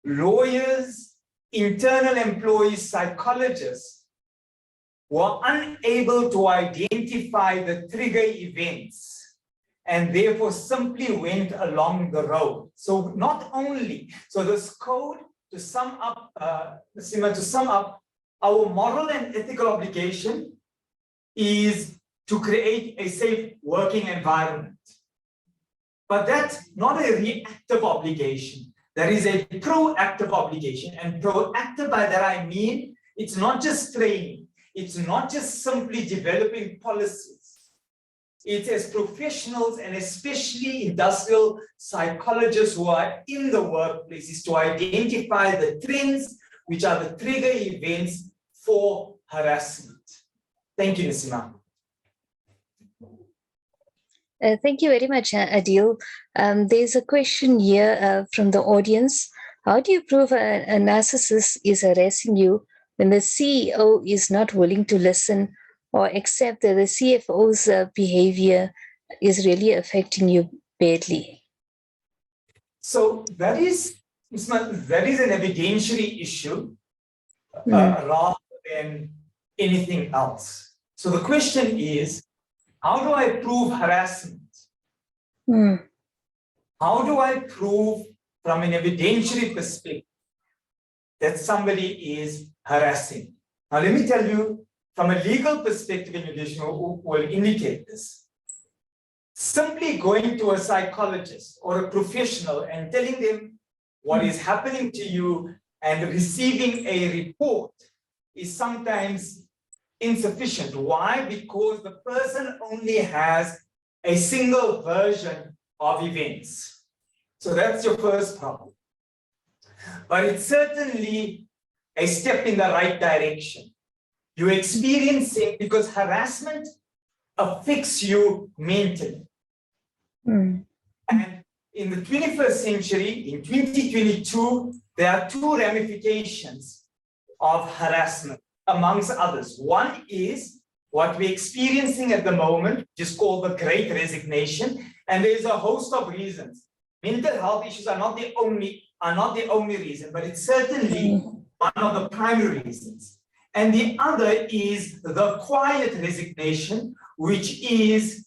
lawyers, internal employees, psychologists were unable to identify the trigger events and therefore simply went along the road. So not only, so this code, to sum up, our moral and ethical obligation is to create a safe working environment. But that's not a reactive obligation. There is a proactive obligation. And proactive, by that I mean, it's not just training. It's not just simply developing policies. It's as professionals and especially industrial psychologists who are in the workplace is to identify the trends, which are the trigger events for harassment. Thank you, Nisima. Thank you very much, Adil. There's a question here from the audience. How do you prove a narcissist is harassing you when the CEO is not willing to listen or accept that the CFO's behavior is really affecting you badly? So that is an evidentiary issue rather than anything else. So the question is, how do I prove harassment? How do I prove from an evidentiary perspective that somebody is harassing? Now, let me tell you, from a legal perspective, in addition, will indicate this. Simply going to a psychologist or a professional and telling them what is happening to you and receiving a report is sometimes insufficient. Why? Because the person only has a single version of events. So that's your first problem. But it's certainly a step in the right direction. You're experiencing, because harassment affects you mentally. And in the 21st century, in 2022, there are two ramifications of harassment, amongst others. One is what we're experiencing at the moment, which is called the Great Resignation, and there's a host of reasons. Mental health issues are not the only reason, but it's certainly one of the primary reasons. And the other is the quiet resignation, which is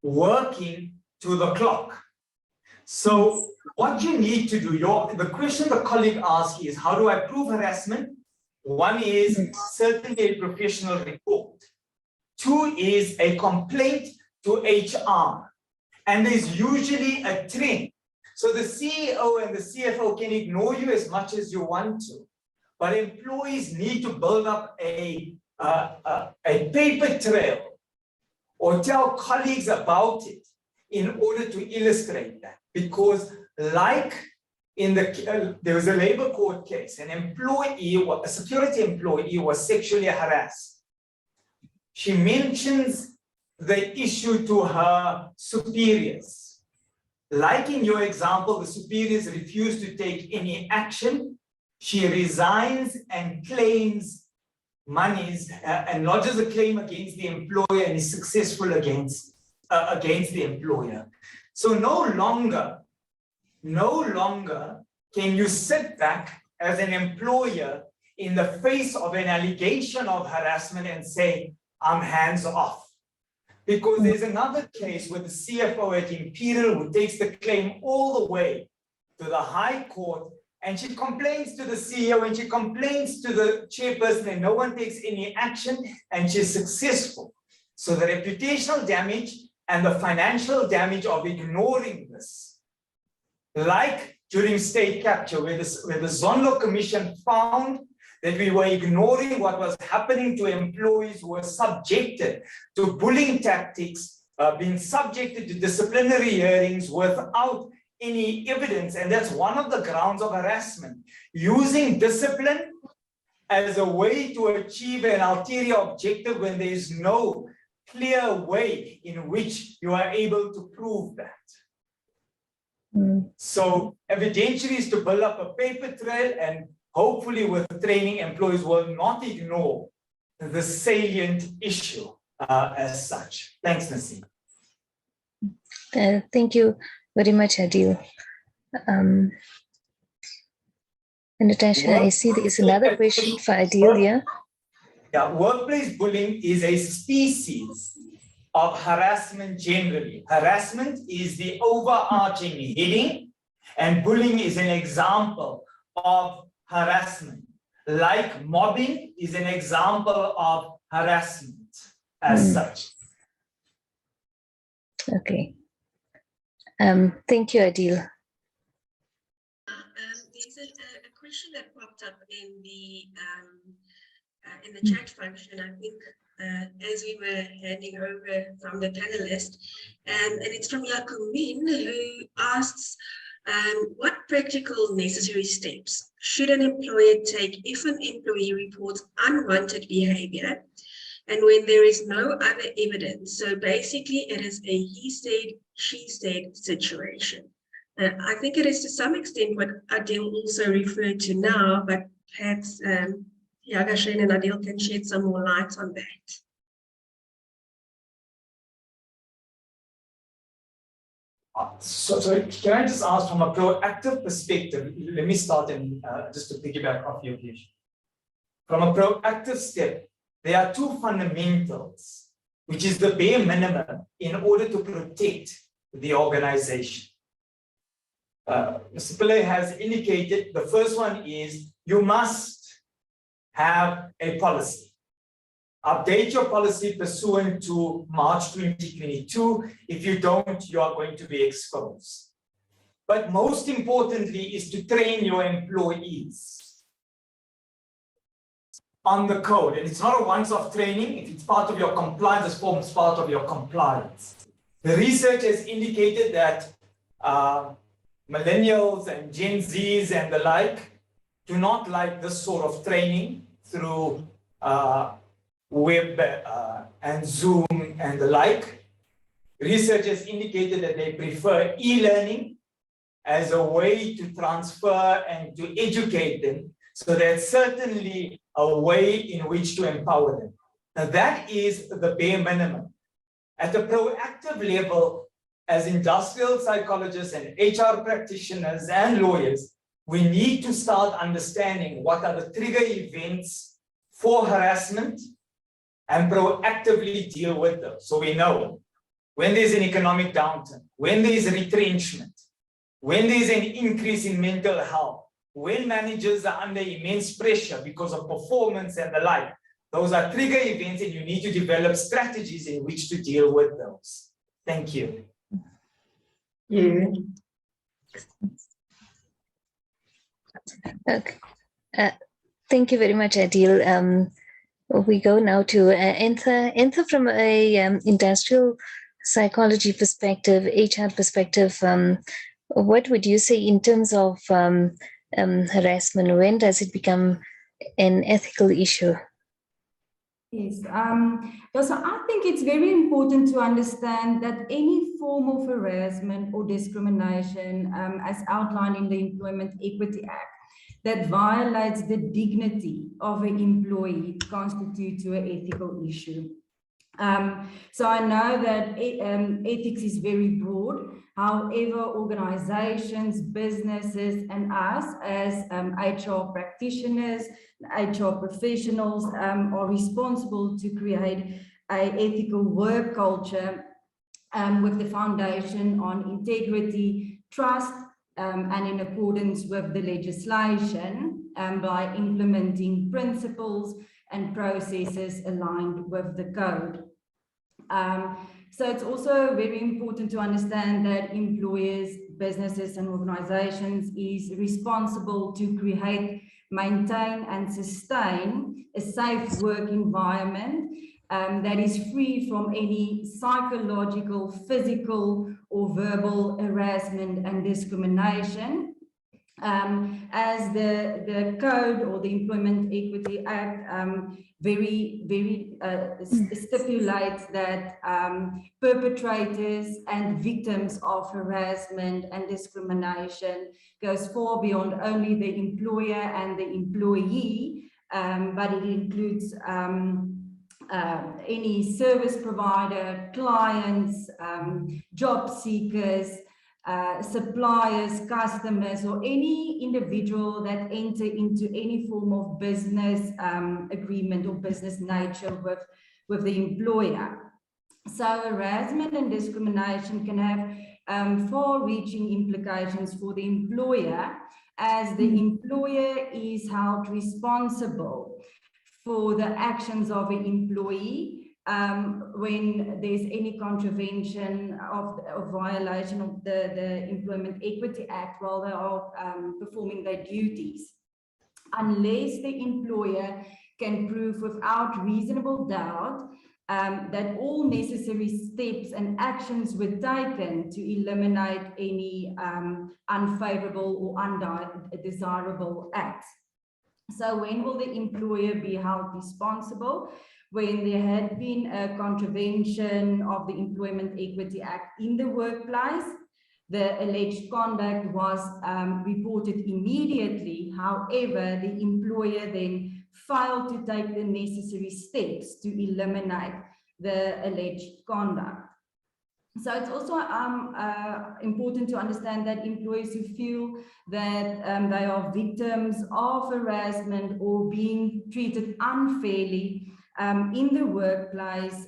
working to the clock. So what you need to do, the question the colleague asked is, how do I prove harassment? One is certainly a professional report. Two is a complaint to HR. And there's usually a trend. So the CEO and the CFO can ignore you as much as you want to, but employees need to build up a paper trail or tell colleagues about it in order to illustrate that. Because like there was a labor court case, a security employee was sexually harassed. She mentions the issue to her superiors. Like in your example, the superiors refuse to take any action. She resigns and claims monies and lodges a claim against the employer and is successful against the employer. So no longer can you sit back as an employer in the face of an allegation of harassment and say, I'm hands off. Because there's another case with the CFO at Imperial who takes the claim all the way to the High Court, and she complains to the CEO and she complains to the chairperson and no one takes any action and she's successful. So the reputational damage and the financial damage of ignoring this, like during state capture, where the Zondo Commission found that we were ignoring what was happening to employees who were subjected to bullying tactics, being subjected to disciplinary hearings without any evidence, and that's one of the grounds of harassment, using discipline as a way to achieve an ulterior objective when there is no clear way in which you are able to prove that. So evidentiary is to build up a paper trail, and hopefully with training, employees will not ignore the salient issue as such. Thanks, Naseem. Thank you very much, Adil. And Natasha, I see there is another question for Adil, yeah? Yeah, workplace bullying is a species of harassment generally. Harassment is the overarching heading, and bullying is an example of harassment. Like mobbing is an example of harassment as such. Okay. Thank you, Adil. There's a question that popped up in the chat function, I think, as we were handing over from the panelist, and it's from Yakumin, who asks, what practical necessary steps should an employer take if an employee reports unwanted behavior and when there is no other evidence? So basically it is a he said, she said situation. I think it is to some extent what Adil also referred to now, but perhaps Yagashin and Adil can shed some more light on that. So can I just ask from a proactive perspective, let me start and just to piggyback off your question. From a proactive step, there are two fundamentals, which is the bare minimum in order to protect the organization. Mr. Pillay has indicated the first one is you must have a policy. Update your policy pursuant to March 2022. If you don't, you are going to be exposed. But most importantly is to train your employees on the code. And it's not a once-off training. If it's part of your compliance, this forms part of your compliance. The research has indicated that millennials and Gen Zs and the like do not like this sort of training through web and Zoom and the like. Research has indicated that they prefer e-learning as a way to transfer and to educate them. So that's certainly a way in which to empower them. Now that is the bare minimum. At a proactive level, as industrial psychologists and HR practitioners and lawyers, we need to start understanding what are the trigger events for harassment and proactively deal with them. So we know when there's an economic downturn, when there's retrenchment, when there's an increase in mental health, when managers are under immense pressure because of performance and the like, those are trigger events and you need to develop strategies in which to deal with those. Thank you. Okay. Thank you very much, Adil. We go now to Intern from a industrial psychology perspective, HR perspective. What would you say in terms of harassment? When does it become an ethical issue? Yes, so I think it's very important to understand that any form of harassment or discrimination, as outlined in the Employment Equity Act, that violates the dignity of an employee constitutes an ethical issue. So I know that ethics is very broad. However, organizations, businesses, and us as HR practitioners, HR professionals are responsible to create an ethical work culture with the foundation on integrity, trust, and in accordance with the legislation by implementing principles and processes aligned with the code. So it's also very important to understand that employers, businesses, and organizations is responsible to create, maintain, and sustain a safe work environment that is free from any psychological, physical, or verbal harassment and discrimination. As the code or the Employment Equity Act very stipulates that perpetrators and victims of harassment and discrimination goes far beyond only the employer and the employee, but it includes any service provider, clients, job seekers, suppliers, customers, or any individual that enter into any form of business agreement or business nature with the employer. So harassment and discrimination can have far-reaching implications for the employer, as the employer is held responsible for the actions of an employee when there's any contravention of violation of the Employment Equity Act while they are performing their duties. Unless the employer can prove without reasonable doubt that all necessary steps and actions were taken to eliminate any unfavorable or undesirable acts. So when will the employer be held responsible? When there had been a contravention of the Employment Equity Act in the workplace, the alleged conduct was reported immediately. However, the employer then failed to take the necessary steps to eliminate the alleged conduct. So it's also important to understand that employees who feel that they are victims of harassment or being treated unfairly in the workplace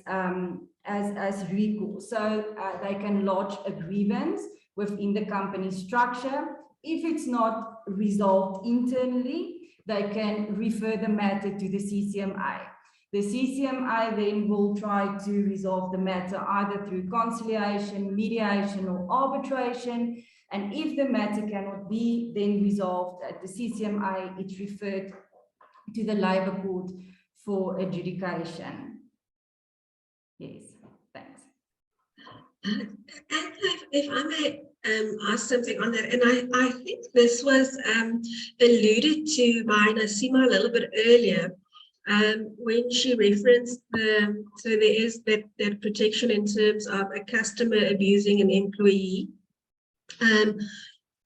as recourse. So they can lodge a grievance within the company structure. If it's not resolved internally, they can refer the matter to the CCMA. The CCMA then will try to resolve the matter either through conciliation, mediation, or arbitration. And if the matter cannot be then resolved at the CCMA, it's referred to the Labour Court for adjudication. Yes, thanks. If I may ask something on that, and I think this was alluded to by Nasima a little bit earlier, when she referenced so there is that protection in terms of a customer abusing an employee,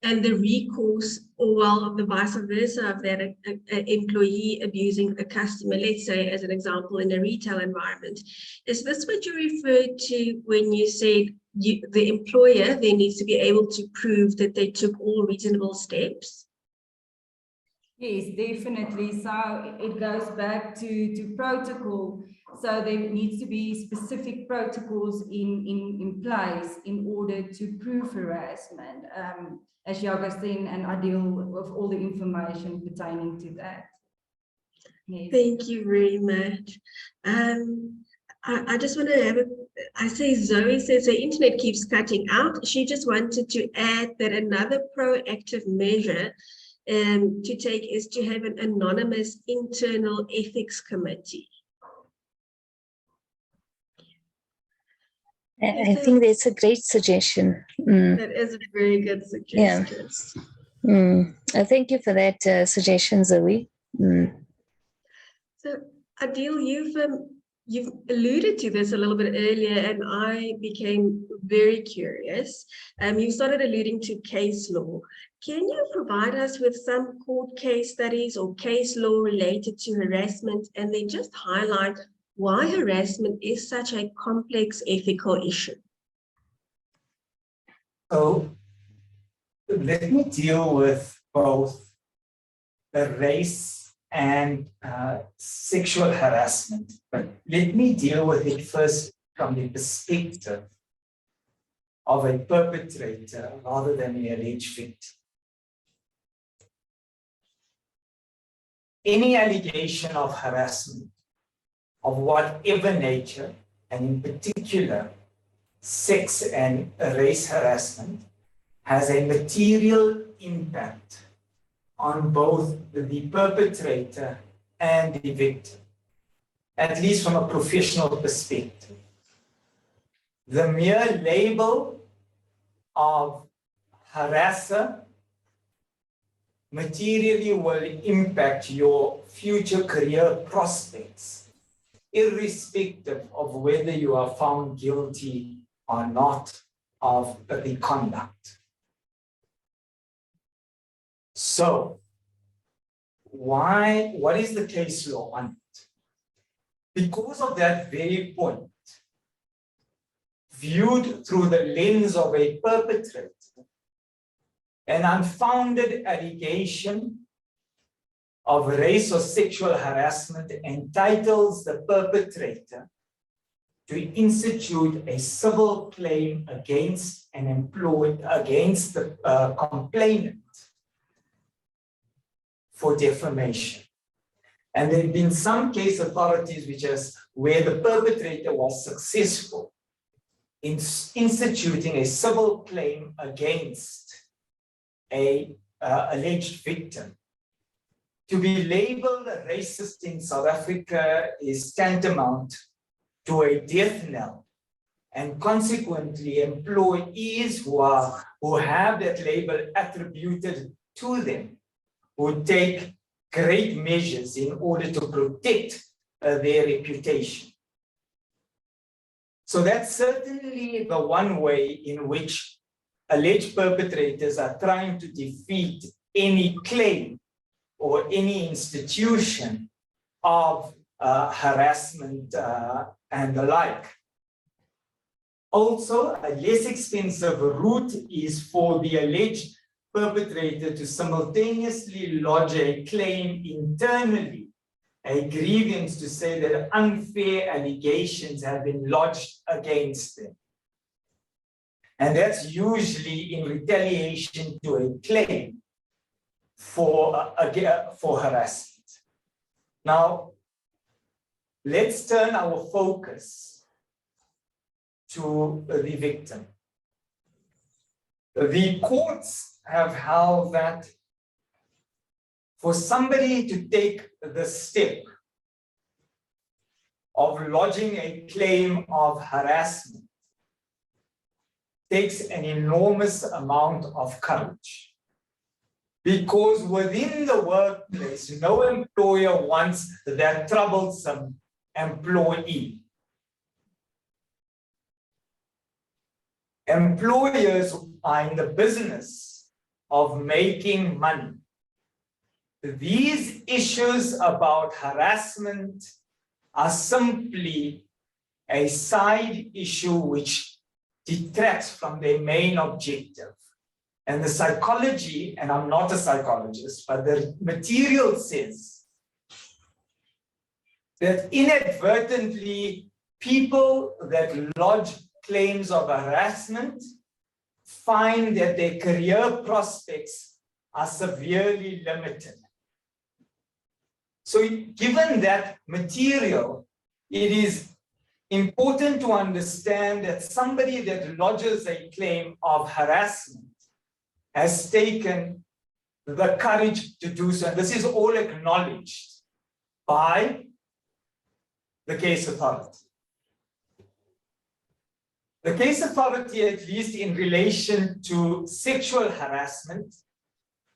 and the recourse, or well, the vice versa of that, an employee abusing a customer, let's say as an example in a retail environment. Is this what you referred to when you said the employer then needs to be able to prove that they took all reasonable steps? Yes, definitely. So it goes back to protocol. So there needs to be specific protocols in place in order to prove harassment, as Jagustin and Adil with all the information pertaining to that. Yes. Thank you very much. I just want to have I say Zoe says the internet keeps cutting out. She just wanted to add that another proactive measure to take is to have an anonymous internal ethics committee. I think that's a great suggestion. That is a very good suggestion. Yeah. Thank you for that suggestion, Zoe. So Adil, you've alluded to this a little bit earlier, and I became very curious. You started alluding to case law. Can you provide us with some court case studies or case law related to harassment, and then just highlight why harassment is such a complex ethical issue? So let me deal with both the race and sexual harassment, but let me deal with it first from the perspective of a perpetrator rather than the alleged victim. Any allegation of harassment of whatever nature, and in particular sex and race harassment, has a material impact on both the perpetrator and the victim. at least from a professional perspective. The mere label of harasser materially will impact your future career prospects, irrespective of whether you are found guilty or not of the conduct. So, what is the case law on it? Because of that very point, viewed through the lens of a perpetrator, an unfounded allegation of race or sexual harassment entitles the perpetrator to institute a civil claim against an employee, against the complainant for defamation. And there have been some case authorities where the perpetrator was successful in instituting a civil claim against a alleged victim. To be labeled a racist in South Africa is tantamount to a death knell, and consequently employees who have that label attributed to them would take great measures in order to protect their reputation. So that's certainly the one way in which alleged perpetrators are trying to defeat any claim or any institution of harassment and the like. Also, a less expensive route is for the alleged perpetrator to simultaneously lodge a claim internally, a grievance to say that unfair allegations have been lodged against them. And that's usually in retaliation to a claim for harassment. Now, let's turn our focus to the victim. The courts have held that for somebody to take the step of lodging a claim of harassment takes an enormous amount of courage. Because within the workplace, no employer wants that troublesome employee. Employers are in the business of making money. These issues about harassment are simply a side issue which detracts from their main objective. And the psychology, and I'm not a psychologist, but the material says that inadvertently people that lodge claims of harassment find that their career prospects are severely limited. So given that material, it is important to understand that somebody that lodges a claim of harassment has taken the courage to do so. And this is all acknowledged by the case authority. The case authority, at least in relation to sexual harassment,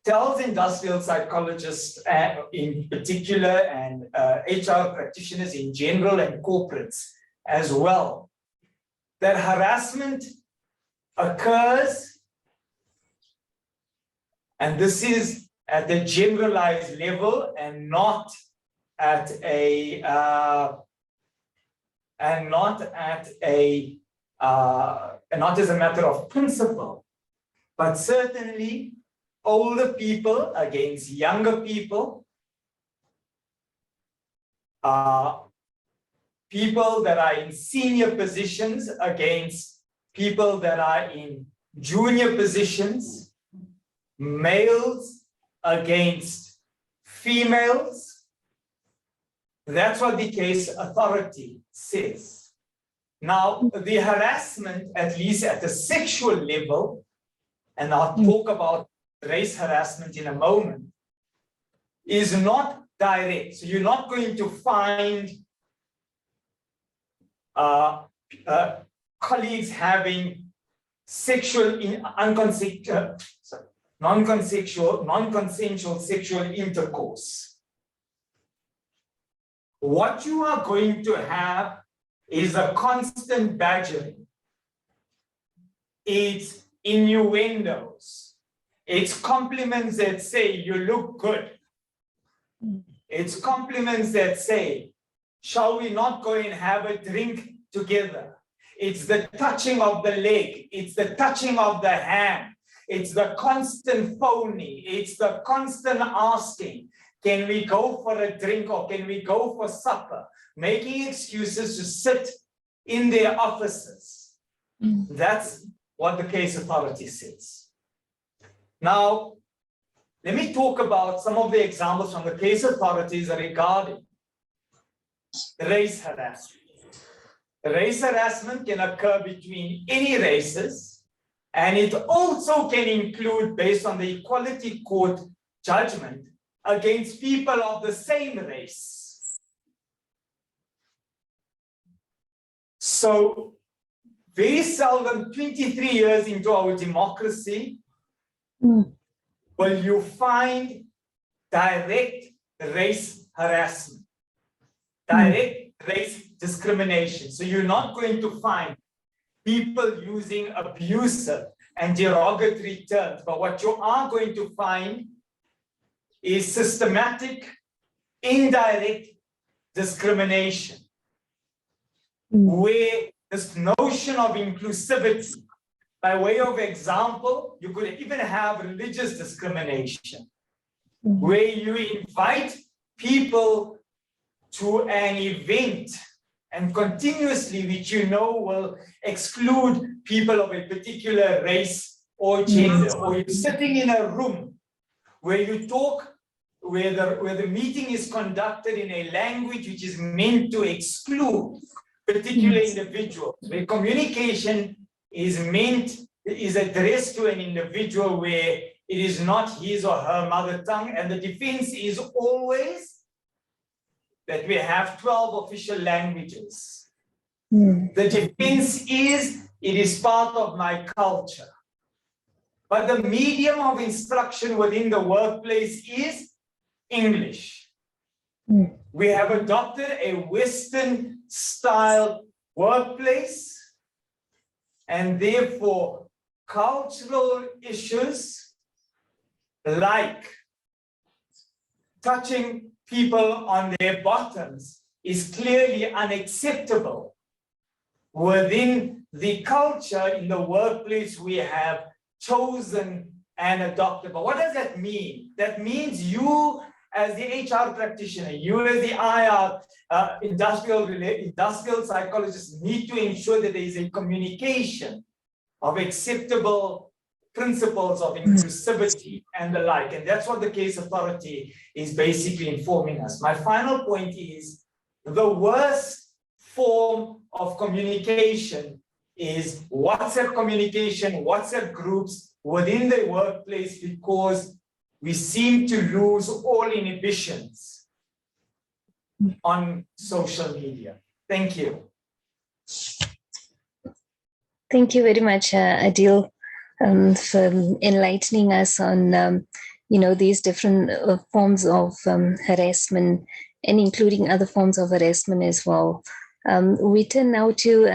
tells industrial psychologists in particular and HR practitioners in general and corporates as well, that harassment occurs, and this is at the generalized level and not at a not as a matter of principle, but certainly older people against younger people, people that are in senior positions against people that are in junior positions, males against females. That's what the case authority says. Now, the harassment, at least at the sexual level, and I'll talk about race harassment in a moment, is not direct. So you're not going to find colleagues having non-consensual sexual intercourse. What you are going to have is a constant badgering. It's innuendos. It's compliments that say you look good. It's compliments that say, shall we not go and have a drink together? It's the touching of the leg. It's the touching of the hand. It's the constant phoning. It's the constant asking, can we go for a drink or can we go for supper? Making excuses to sit in their offices. That's what the case authority says. Now, let me talk about some of the examples from the case authorities regarding race harassment. Race harassment can occur between any races, and it also can include, based on the Equality Court judgment, against people of the same race. So, very seldom, 23 years into our democracy, will you find direct race harassment, direct race discrimination. So you're not going to find people using abusive and derogatory terms, but what you are going to find is systematic, indirect discrimination, where this notion of inclusivity, by way of example, you could even have religious discrimination, where you invite people to an event and continuously, which you know will exclude people of a particular race or gender, or you're sitting in a room where you talk, where the meeting is conducted in a language which is meant to exclude particular individuals, where communication is addressed to an individual where it is not his or her mother tongue, and the defense is always that we have 12 official languages. The defense is, it is part of my culture. But the medium of instruction within the workplace is English. We have adopted a Western style workplace, and therefore cultural issues like touching people on their bottoms is clearly unacceptable within the culture in the workplace we have chosen and adopted. But what does that mean? That means you as the HR practitioner, you as the IR, industrial psychologist, need to ensure that there is a communication of acceptable principles of inclusivity and the like. And that's what the case authority is basically informing us. My final point is the worst form of communication is WhatsApp communication, WhatsApp groups within the workplace, because we seem to lose all inhibitions on social media. Thank you. Thank you very much, Adil, for enlightening us on, these different forms of harassment, and including other forms of harassment as well. We turn now to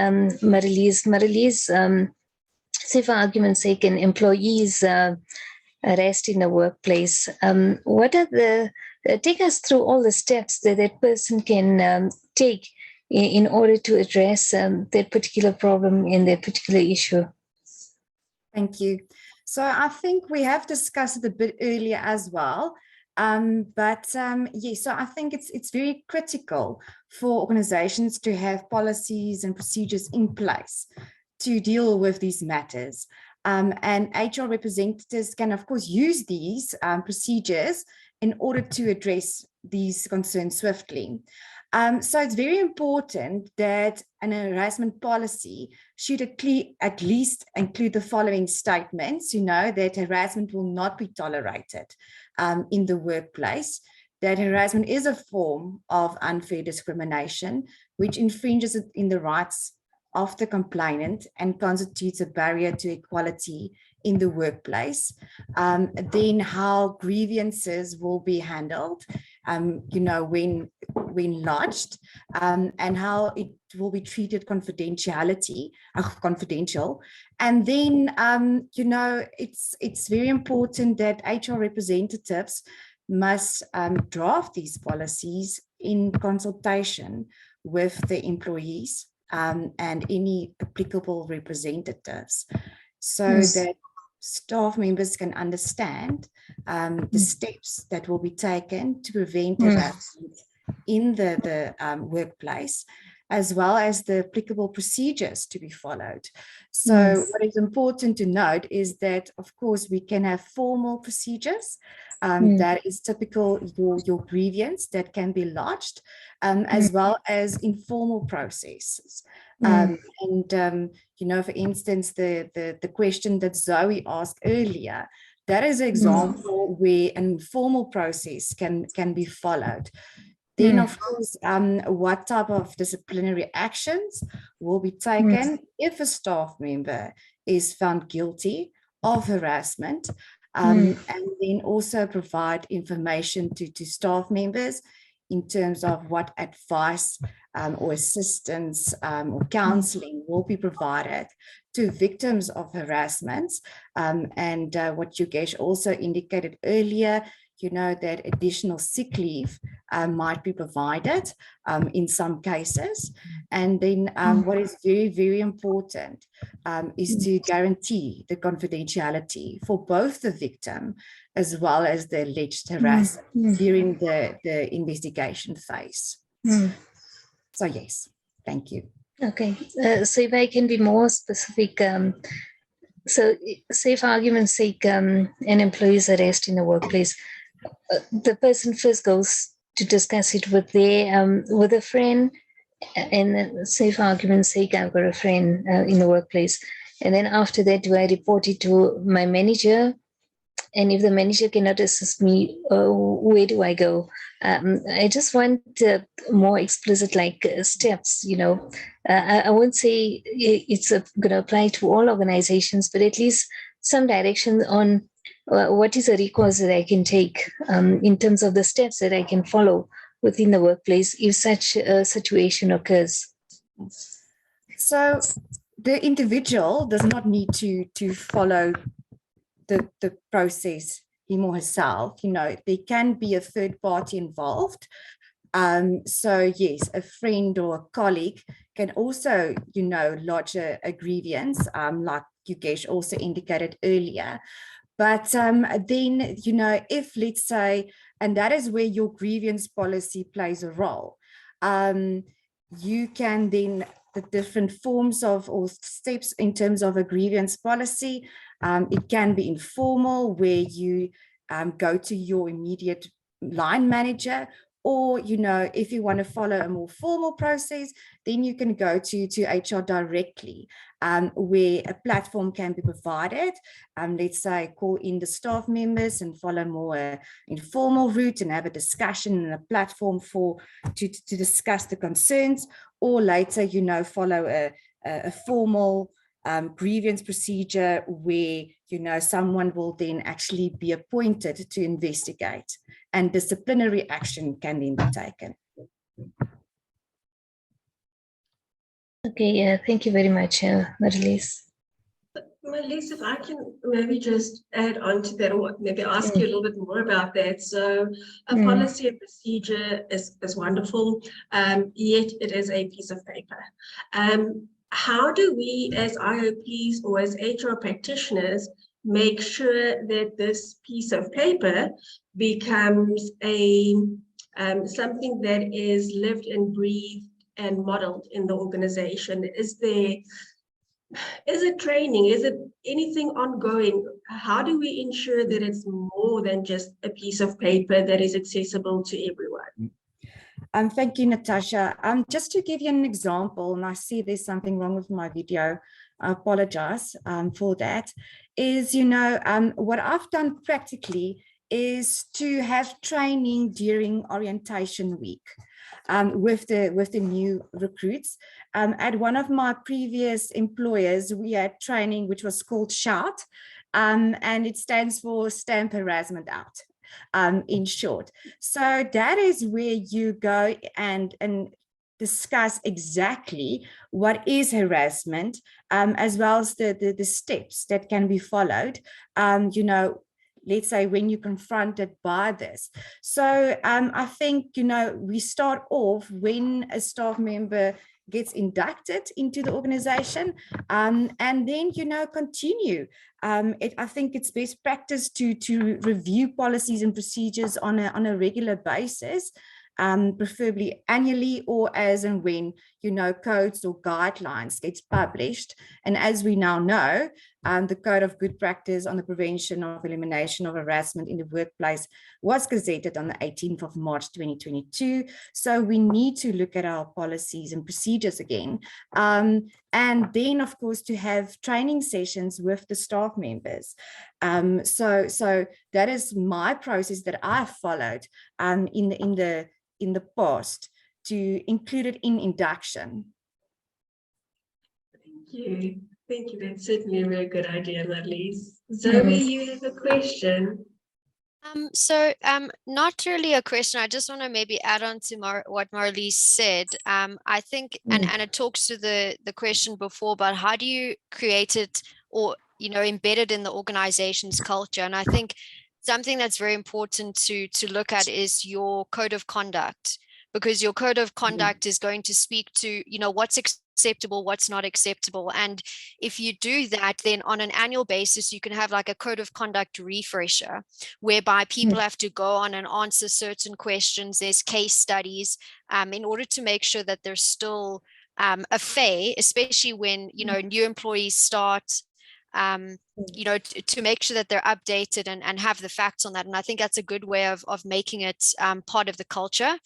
Marlies. Marlies, say for argument's sake, an employee is harassed in the workplace. What are take us through all the steps that that person can take in order to address that particular problem in that particular issue? Thank you. So I think we have discussed it a bit earlier as well. Yes, so I think it's very critical for organizations to have policies and procedures in place to deal with these matters. And HR representatives can, of course, use these procedures in order to address these concerns swiftly. So it's very important that an harassment policy should at least include the following statements, that harassment will not be tolerated in the workplace, that harassment is a form of unfair discrimination, which infringes in the rights of the complainant and constitutes a barrier to equality in the workplace. Then how grievances will be handled, when lodged, and how it will be treated confidential. And then, it's very important that HR representatives must draft these policies in consultation with the employees and any applicable representatives, so that staff members can understand the steps that will be taken to prevent harassment in the workplace, as well as the applicable procedures to be followed. So what is important to note is that, of course, we can have formal procedures that is typical your grievance that can be lodged, as well as informal processes. For instance, the question that Zoe asked earlier, that is an example where an informal process can be followed. Then, of course, what type of disciplinary actions will be taken if a staff member is found guilty of harassment, and then also provide information to staff members in terms of what advice or assistance or counseling will be provided to victims of harassment. And what Yogesh also indicated earlier, that additional sick leave might be provided in some cases. And then what is very, very important is to guarantee the confidentiality for both the victim as well as the alleged harasser during the investigation phase. So yes, thank you. Okay, so if I can be more specific, so say for argument's sake, an employee is arrested in the workplace, the person first goes to discuss it with a friend, and say for argument's sake, I've got a friend in the workplace, and then after that, do I report it to my manager? And if the manager cannot assist me, where do I go? I just want more explicit steps, I won't say it's going to apply to all organizations, but at least some direction on what is a recourse that I can take in terms of the steps that I can follow within the workplace if such a situation occurs. So the individual does not need to follow the process him or herself. There can be a third party involved. So yes, a friend or a colleague can also, lodge a grievance, like Yogesh also indicated earlier. But then, if let's say, and that is where your grievance policy plays a role, you can then, the different forms of or steps in terms of a grievance policy, it can be informal, where you go to your immediate line manager, or, if you want to follow a more formal process, then you can go to HR directly, where a platform can be provided. Let's say call in the staff members and follow more informal route and have a discussion and a platform to discuss the concerns, or later, follow a formal grievance procedure where, someone will then actually be appointed to investigate, and disciplinary action can then be taken. Okay, thank you very much, Marilise. Marilise, if I can maybe just add on to that, or maybe ask you a little bit more about that. So a policy and procedure is wonderful, yet it is a piece of paper. How do we as IOPs or as HR practitioners make sure that this piece of paper becomes something that is lived and breathed and modeled in the organization? Is it training? Is it anything ongoing? How do we ensure that it's more than just a piece of paper that is accessible to everyone? Thank you, Natasha. Just to give you an example, and I see there's something wrong with my video, I apologize for that, is, what I've done practically is to have training during orientation week with the new recruits. At one of my previous employers, we had training which was called SHOUT, and it stands for Stamp Harassment Out, in short. So that is where you go and discuss exactly what is harassment, as well as the steps that can be followed, you know, let's say when you're confronted by this. So I think, you know, we start off when a staff member gets inducted into the organization, and then, you know, continue. I think it's best practice to review policies and procedures on a regular basis, preferably annually or as and when, you know, codes or guidelines gets published. And as we now know, the Code of Good Practice on the Prevention of Elimination of Harassment in the Workplace was gazetted on the 18th of March 2022. So we need to look at our policies and procedures again. And then, of course, to have training sessions with the staff members. So that is my process that I followed in the past, to include it in induction. Thank you. Thank you. That's certainly a very good idea, Marlies. Zoe, you have a question? Not really a question. I just want to maybe add on to what Marlies said. I think, and it talks to the question before about how do you create it, or, you know, embed it in the organization's culture. And I think something that's very important to look at is your code of conduct, because your code of conduct is going to speak to, you know, what's acceptable, what's not acceptable. And if you do that, then on an annual basis, you can have like a code of conduct refresher, whereby people have to go on and answer certain questions. There's case studies, in order to make sure that there's still a fair, especially when, you know, new employees start, you know, to make sure that they're updated and have the facts on that. And I think that's a good way of making it part of the culture.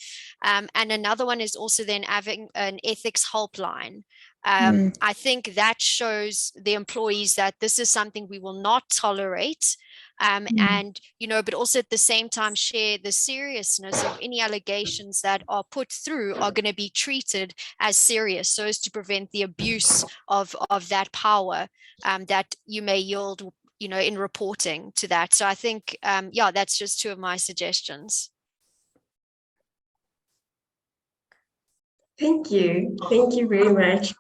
And another one is also then having an ethics helpline. I think that shows the employees that this is something we will not tolerate. And, you know, but also at the same time share the seriousness of any allegations that are put through are going to be treated as serious, so as to prevent the abuse of that power that you may yield, you know, in reporting to that. So I think, yeah, that's just two of my suggestions. Thank you. Thank you very much.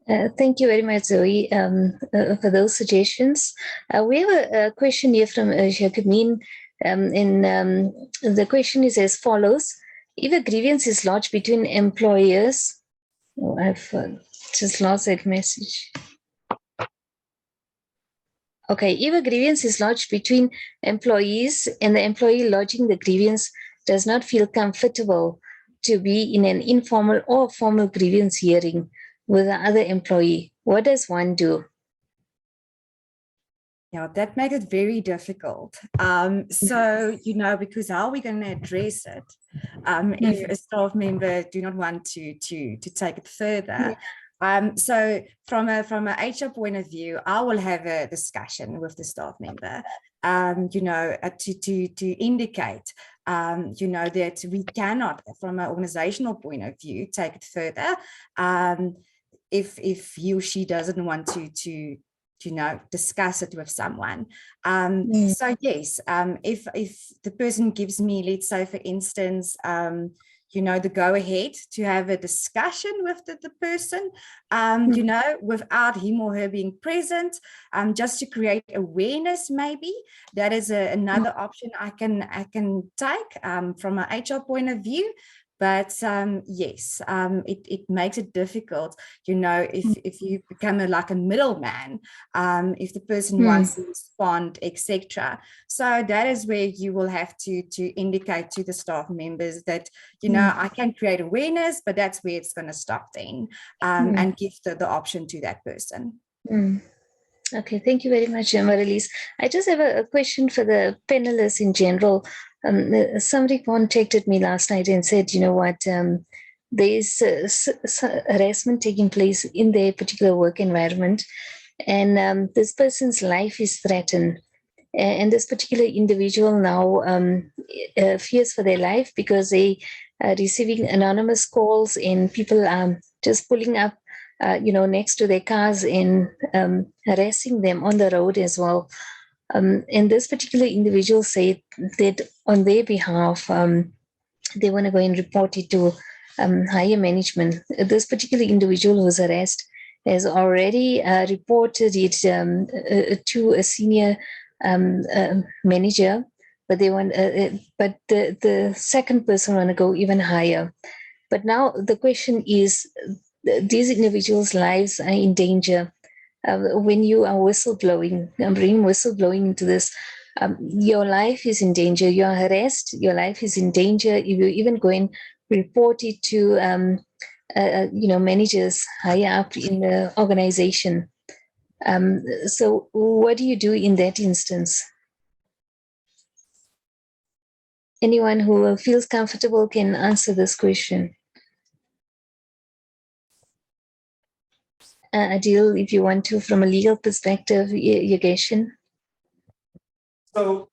Thank you very much, Zoe, for those suggestions. We have a question here from Jacqueline, and the question is as follows. If a grievance is lodged between employers, I've just lost that message. Okay, if a grievance is lodged between employees and the employee lodging the grievance does not feel comfortable to be in an informal or formal grievance hearing with the other employee, what does one do? Yeah, that makes it very difficult. So, you know, because how are we going to address it if a staff member do not want to take it further? So from a HR point of view, I will have a discussion with the staff member, you know, to indicate, you know, that we cannot, from an organizational point of view, take it further. If he or she doesn't want to you know, discuss it with someone. So yes, if the person gives me, let's say, for instance, you know, the go ahead to have a discussion with the person, you know, without him or her being present, just to create awareness, maybe that is another option I can take from an HR point of view. But yes, it makes it difficult, you know, if you become like a middleman, if the person wants to respond, etc. So that is where you will have to indicate to the staff members that, you know, I can create awareness, but that's where it's going to stop then, and give the option to that person. Okay, thank you very much, Marlies. I just have a question for the panelists in general. Somebody contacted me last night and said, you know what, there is harassment taking place in their particular work environment, and this person's life is threatened. And this particular individual now fears for their life because they are receiving anonymous calls and people just pulling up, next to their cars and harassing them on the road as well. And this particular individual said that on their behalf, they want to go and report it to higher management. This particular individual who was harassed has already reported it to a senior manager, but they want, but the second person want to go even higher. But now the question is, these individuals' lives are in danger. When you are whistleblowing, bringing whistleblowing into this, your life is in danger. You are harassed. Your life is in danger. If you even go and report it to, managers higher up in the organization. So, what do you do in that instance? Anyone who feels comfortable can answer this question. Adil, if you want to, from a legal perspective, Yogesh. So,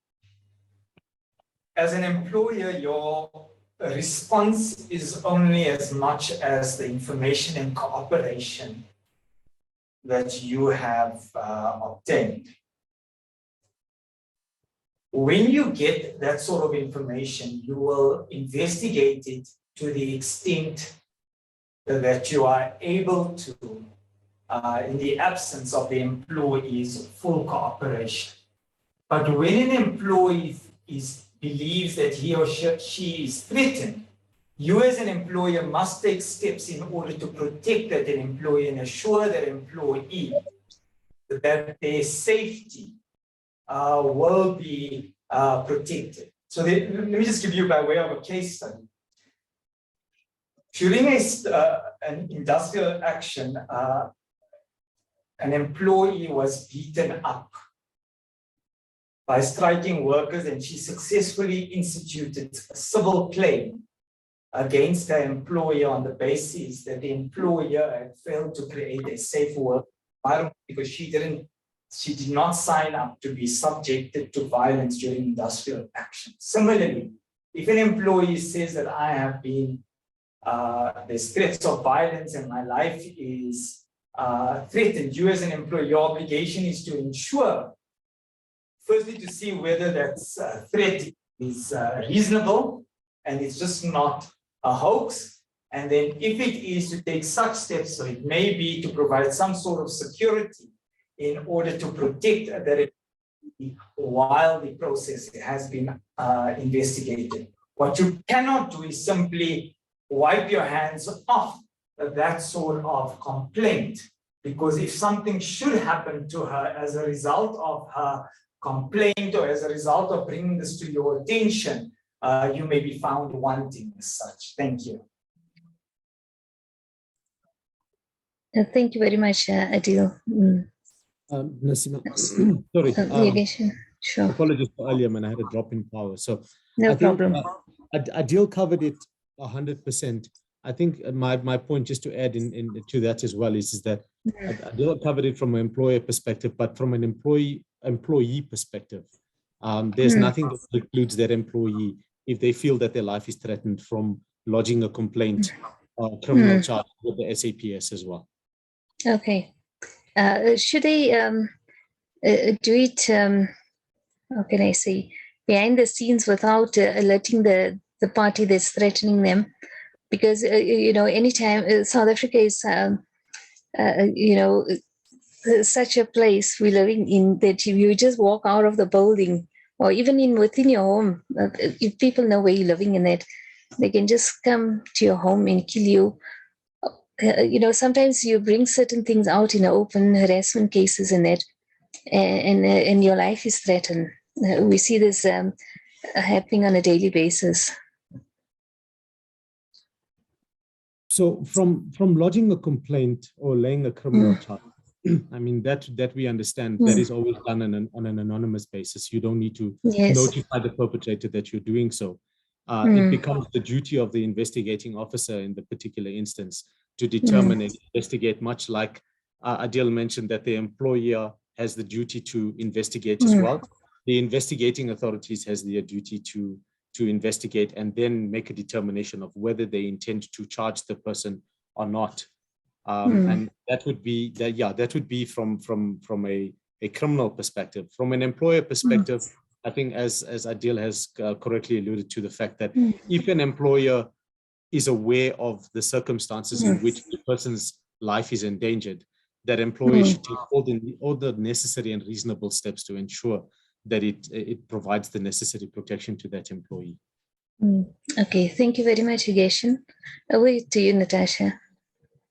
as an employer, your response is only as much as the information and cooperation that you have obtained. When you get that sort of information, you will investigate it to the extent that you are able to, in the absence of the employee's full cooperation. But when an employee believes that he or she is threatened, you as an employer must take steps in order to protect that employee and assure that employee that their safety will be protected. So let me just give you by way of a case study. During an industrial action, an employee was beaten up by striking workers, and she successfully instituted a civil claim against her employer on the basis that the employer had failed to create a safe work environment because she did not sign up to be subjected to violence during industrial action. Similarly, if an employee says that I have been, there's threats of violence and my life is threatened, you as an employer, your obligation is to ensure, firstly, to see whether that threat is reasonable and it's just not a hoax. And then if it is, to take such steps, so it may be to provide some sort of security in order to protect that while the process has been investigated. What you cannot do is simply wipe your hands off that sort of complaint, because if something should happen to her as a result of her complaint or as a result of bringing this to your attention, you may be found wanting as such. Thank you. Thank you very much, Adil. Nasima, sorry. Sure. Apologies for earlier, man. I had a drop in power. So no problem. Adil covered it 100%. I think my point, just to add in to that as well, is that Adil covered it from an employer perspective, but from an employee perspective, there's nothing that precludes that employee, if they feel that their life is threatened, from lodging a complaint or criminal charge with the SAPS as well. Okay. Should they do it, how can I say, behind the scenes without alerting the party that's threatening them? Because, anytime South Africa is, such a place we're living in, that you just walk out of the building or even within your home, if people know where you're living in it, they can just come to your home and kill you. Sometimes you bring certain things out in open, harassment cases and that, and your life is threatened. We see this happening on a daily basis. So from lodging a complaint or laying a criminal charge, I mean, that we understand, that is always done on an anonymous basis. You don't need to notify the perpetrator that you're doing so. It becomes the duty of the investigating officer in the particular instance to determine and investigate, much like Adil mentioned that the employer has the duty to investigate as well. the investigating authorities has the duty to investigate and then make a determination of whether they intend to charge the person or not. And that would be that, yeah, that would be from a criminal perspective. From an employer perspective, I think as Adil has correctly alluded to the fact that if an employer is aware of the circumstances in which the person's life is endangered, that employer should take all the necessary and reasonable steps to ensure that it provides the necessary protection to that employee. Okay, thank you very much, Yugeshan. Away to you, Natasha.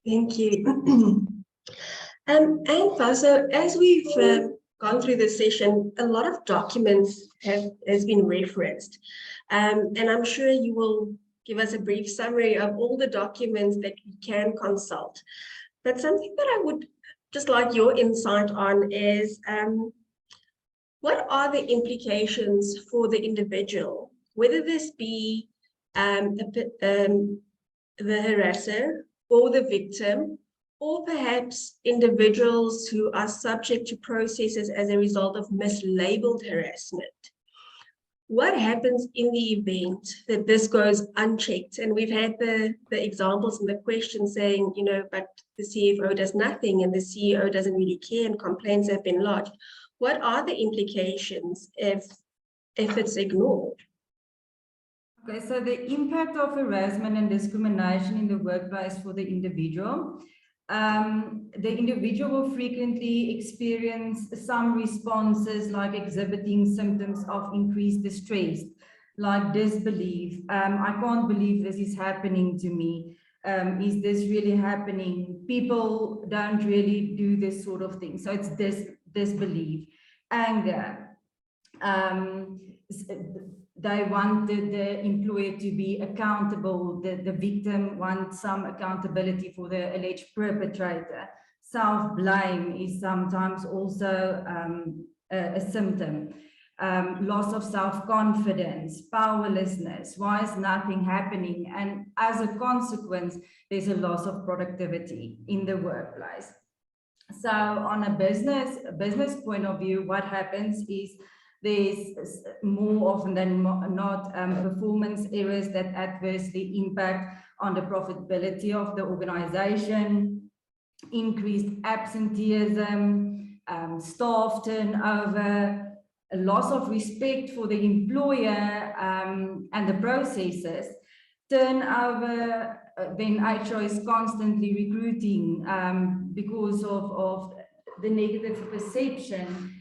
Thank you. And so as we've gone through this session, a lot of documents has been referenced. And I'm sure you will give us a brief summary of all the documents that we can consult. But something that I would just like your insight on is, what are the implications for the individual, whether this be the harasser or the victim, or perhaps individuals who are subject to processes as a result of mislabeled harassment? What happens in the event that this goes unchecked? And we've had the examples in the question saying, you know, but the CFO does nothing and the CEO doesn't really care and complaints have been lodged. What are the implications if it's ignored? Okay, so the impact of harassment and discrimination in the workplace for the individual. The individual will frequently experience some responses like exhibiting symptoms of increased distress, like disbelief. I can't believe this is happening to me. Is this really happening? People don't really do this sort of thing. So it's disbelief, anger. They want the employer to be accountable. The victim wants some accountability for the alleged perpetrator. Self-blame is sometimes also a symptom. Loss of self-confidence, powerlessness. Why is nothing happening? And as a consequence, there's a loss of productivity in the workplace. So on a business point of view, what happens is there's more often than not performance errors that adversely impact on the profitability of the organization, increased absenteeism, staff turnover, a loss of respect for the employer and the processes, turnover. Then HR is constantly recruiting because of the negative perception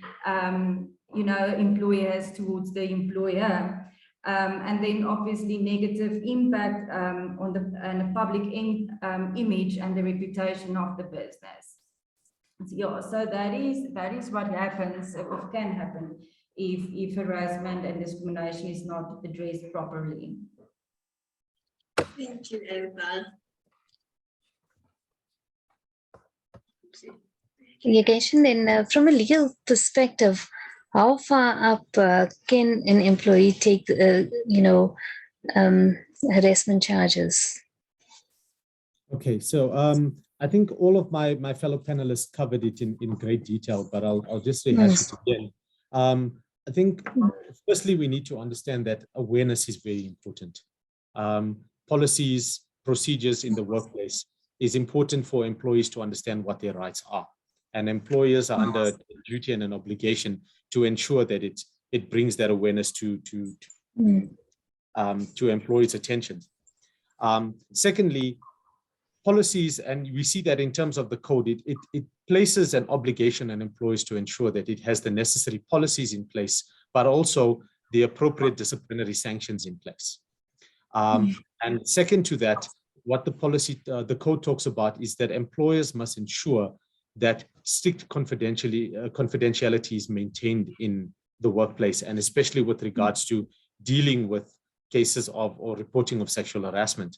you know, employer has towards the employer, and then obviously negative impact on the public image and the reputation of the business. Yeah, so that is what happens, or can happen, if harassment and discrimination is not addressed properly. Thank you, Eva. Yugeshan, then from a legal perspective, how far up can an employee take, harassment charges? Okay, so I think all of my fellow panelists covered it in great detail, but I'll just rehash it again. I think firstly, we need to understand that awareness is very important. Policies, procedures in the workplace is important for employees to understand what their rights are. And employers are under a duty and an obligation to ensure that it brings that awareness to employees' attention. Secondly, policies, and we see that in terms of the code, it places an obligation on employers to ensure that it has the necessary policies in place, but also the appropriate disciplinary sanctions in place. And second to that, what the code talks about is that employers must ensure that strict confidentiality is maintained in the workplace, and especially with regards to dealing with cases of or reporting of sexual harassment.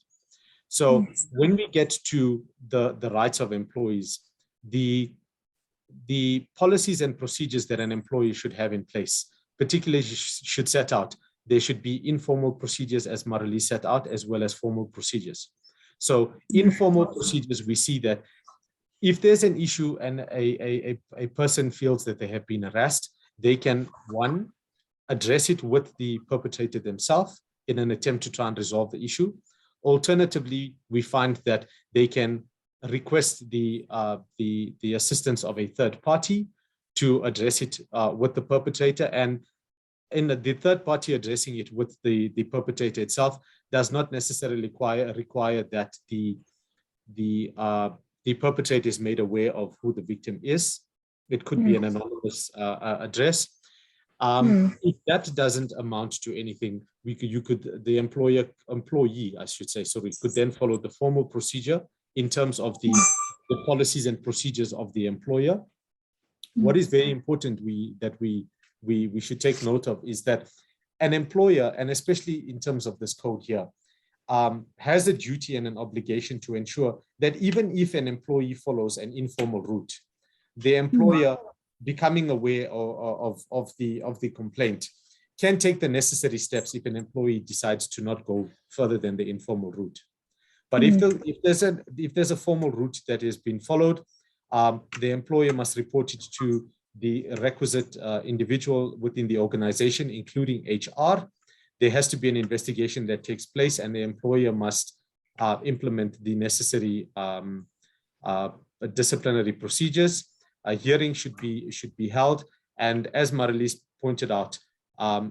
So when we get to the rights of employees, the policies and procedures that an employee should have in place, particularly should set out, there should be informal procedures as Marilee set out, as well as formal procedures. So informal procedures, we see that if there's an issue and a person feels that they have been harassed, they can, one, address it with the perpetrator themselves in an attempt to try and resolve the issue. Alternatively, we find that they can request the assistance of a third party to address it with the perpetrator, and in the third party addressing it with the perpetrator itself does not necessarily require that the perpetrator is made aware of who the victim is. It could be an anonymous address. If that doesn't amount to anything, the employee, I should say, so we could then follow the formal procedure in terms of the policies and procedures of the employer. What is very important that we should take note of is that an employer, and especially in terms of this code here, has a duty and an obligation to ensure that even if an employee follows an informal route, the employer becoming aware of the complaint can take the necessary steps if an employee decides to not go further than the informal route. But if there's a formal route that has been followed, the employer must report it to the requisite individual within the organization, including HR. There has to be an investigation that takes place, and the employer must implement the necessary disciplinary procedures. A hearing should be held, and as Marilis pointed out,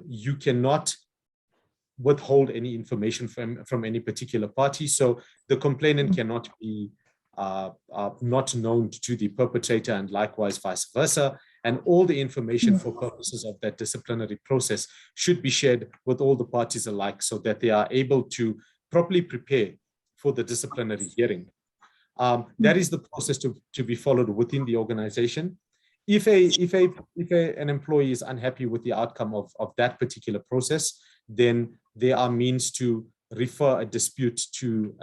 you cannot withhold any information from any particular party. So the complainant cannot be not known to the perpetrator, and likewise vice versa. And all the information for purposes of that disciplinary process should be shared with all the parties alike, so that they are able to properly prepare for the disciplinary hearing. That is the process to be followed within the organization. If an employee is unhappy with the outcome of that particular process, then there are means to refer a dispute to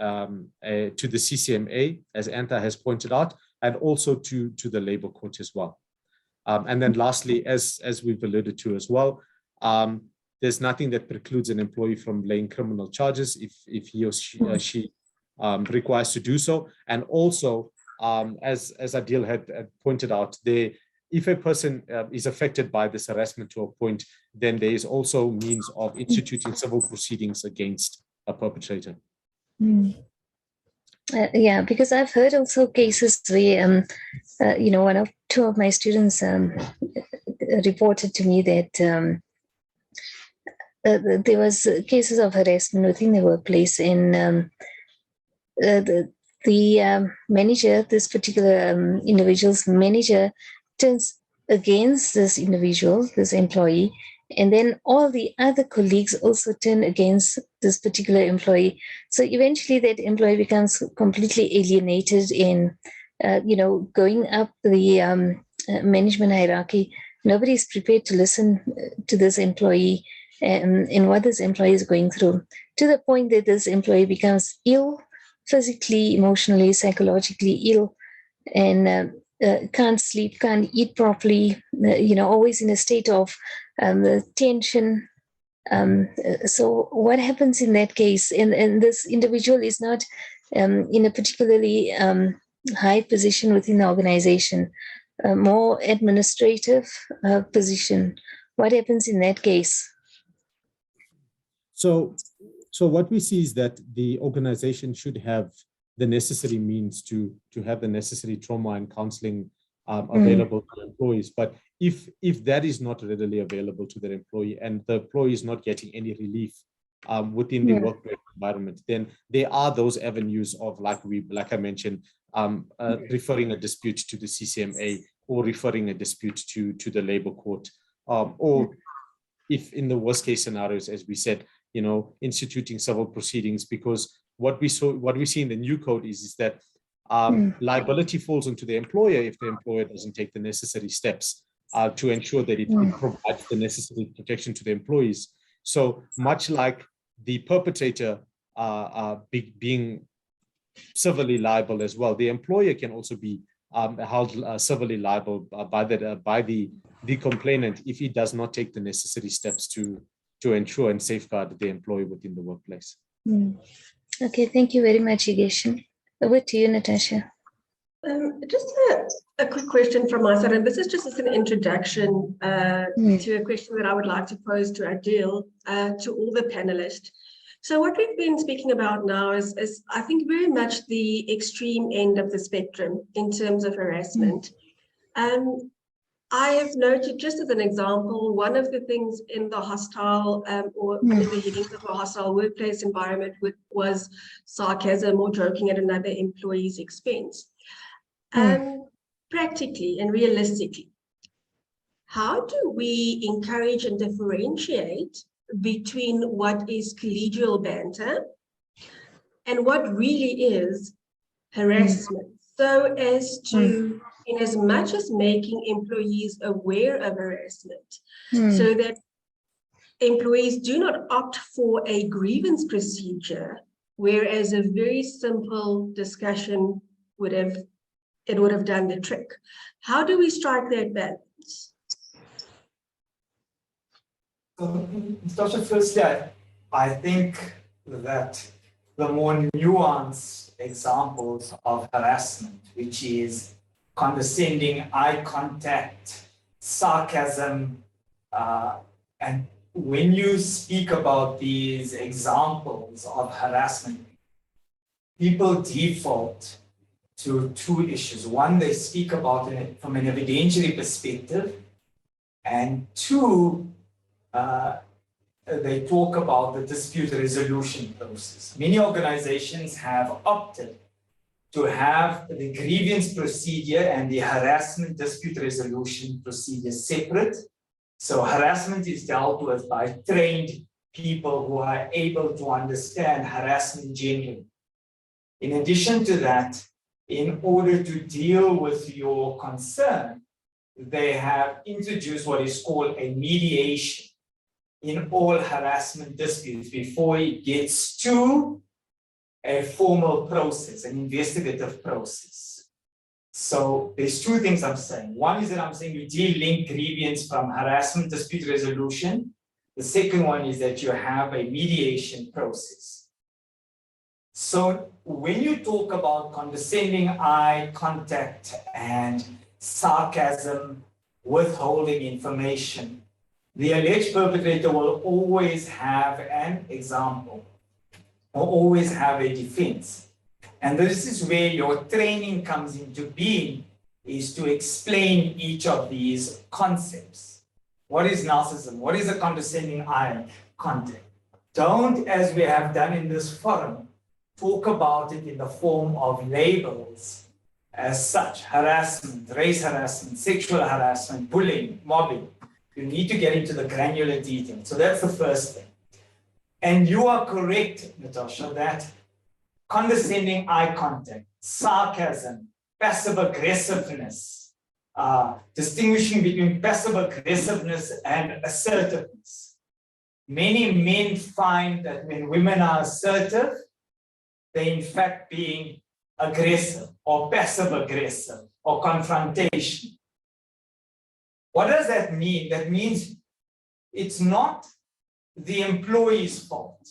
the CCMA, as Anta has pointed out, and also to the labor court as well. And then lastly, as we've alluded to as well, there's nothing that precludes an employee from laying criminal charges if he or she requires to do so. And also, as Adil had pointed out, if a person is affected by this harassment to a point, then there is also means of instituting civil proceedings against a perpetrator. Yeah, because I've heard also cases where, two of my students reported to me that there was cases of harassment within the workplace, and the manager, this particular individual's manager, turns against this individual, this employee, and then all the other colleagues also turn against this particular employee. So eventually that employee becomes completely alienated in, going up the management hierarchy. Nobody is prepared to listen to this employee and what this employee is going through, to the point that this employee becomes ill, physically, emotionally, psychologically ill, and can't sleep, can't eat properly, always in a state of tension. So what happens in that case? And this individual is not in a particularly high position within the organization, a more administrative position. What happens in that case? So what we see is that the organization should have the necessary means to have the necessary trauma and counseling available to employees. But if that is not readily available to their employee, and the employee is not getting any relief within the workplace environment, then there are those avenues of, like I mentioned, referring a dispute to the CCMA, or referring a dispute to the labor court, or if in the worst case scenarios, as we said, instituting civil proceedings, because what we see in the new code is that liability falls onto the employer if the employer doesn't take the necessary steps to ensure that it provides the necessary protection to the employees. So much like the perpetrator being civilly liable as well, the employer can also be held civilly liable by the complainant if he does not take the necessary steps to ensure and safeguard the employee within the workplace. Okay, thank you very much, Yigeshan. Over to you, Natasha. Just a quick question from my side, and this is just as an introduction to a question that I would like to pose to Adil, to all the panelists. So what we've been speaking about now is I think very much the extreme end of the spectrum in terms of harassment. I have noted, just as an example, one of the things in the hostile or in the headings of a hostile workplace environment was sarcasm or joking at another employee's expense. Practically and realistically, how do we encourage and differentiate between what is collegial banter and what really is harassment, so as to, in as much as making employees aware of harassment, so that employees do not opt for a grievance procedure, whereas a very simple discussion would have done the trick. How do we strike that balance? So, firstly, I think that the more nuanced examples of harassment, which is condescending eye contact, sarcasm, and when you speak about these examples of harassment, people default to two issues. One, they speak about it from an evidentiary perspective, and two, they talk about the dispute resolution process. Many organizations have opted to have the grievance procedure and the harassment dispute resolution procedure separate. So harassment is dealt with by trained people who are able to understand harassment generally. In addition to that, in order to deal with your concern, they have introduced what is called a mediation in all harassment disputes before it gets to a formal process, an investigative process. So there's two things I'm saying. One is that I'm saying you de-link grievance from harassment dispute resolution. The second one is that you have a mediation process. So when you talk about condescending eye contact and sarcasm, withholding information, the alleged perpetrator will always have an example or always have a defense. And this is where your training comes into being, is to explain each of these concepts. What is narcissism? What is a condescending eye contact? Don't, as we have done in this forum, talk about it in the form of labels as such: harassment, race harassment, sexual harassment, bullying, mobbing. You need to get into the granular detail. So that's the first thing. And you are correct, Natasha, that condescending eye contact, sarcasm, passive aggressiveness, distinguishing between passive aggressiveness and assertiveness. Many men find that when women are assertive, they're in fact being aggressive or passive aggressive or confrontation. What does that mean? That means it's not the employee's fault,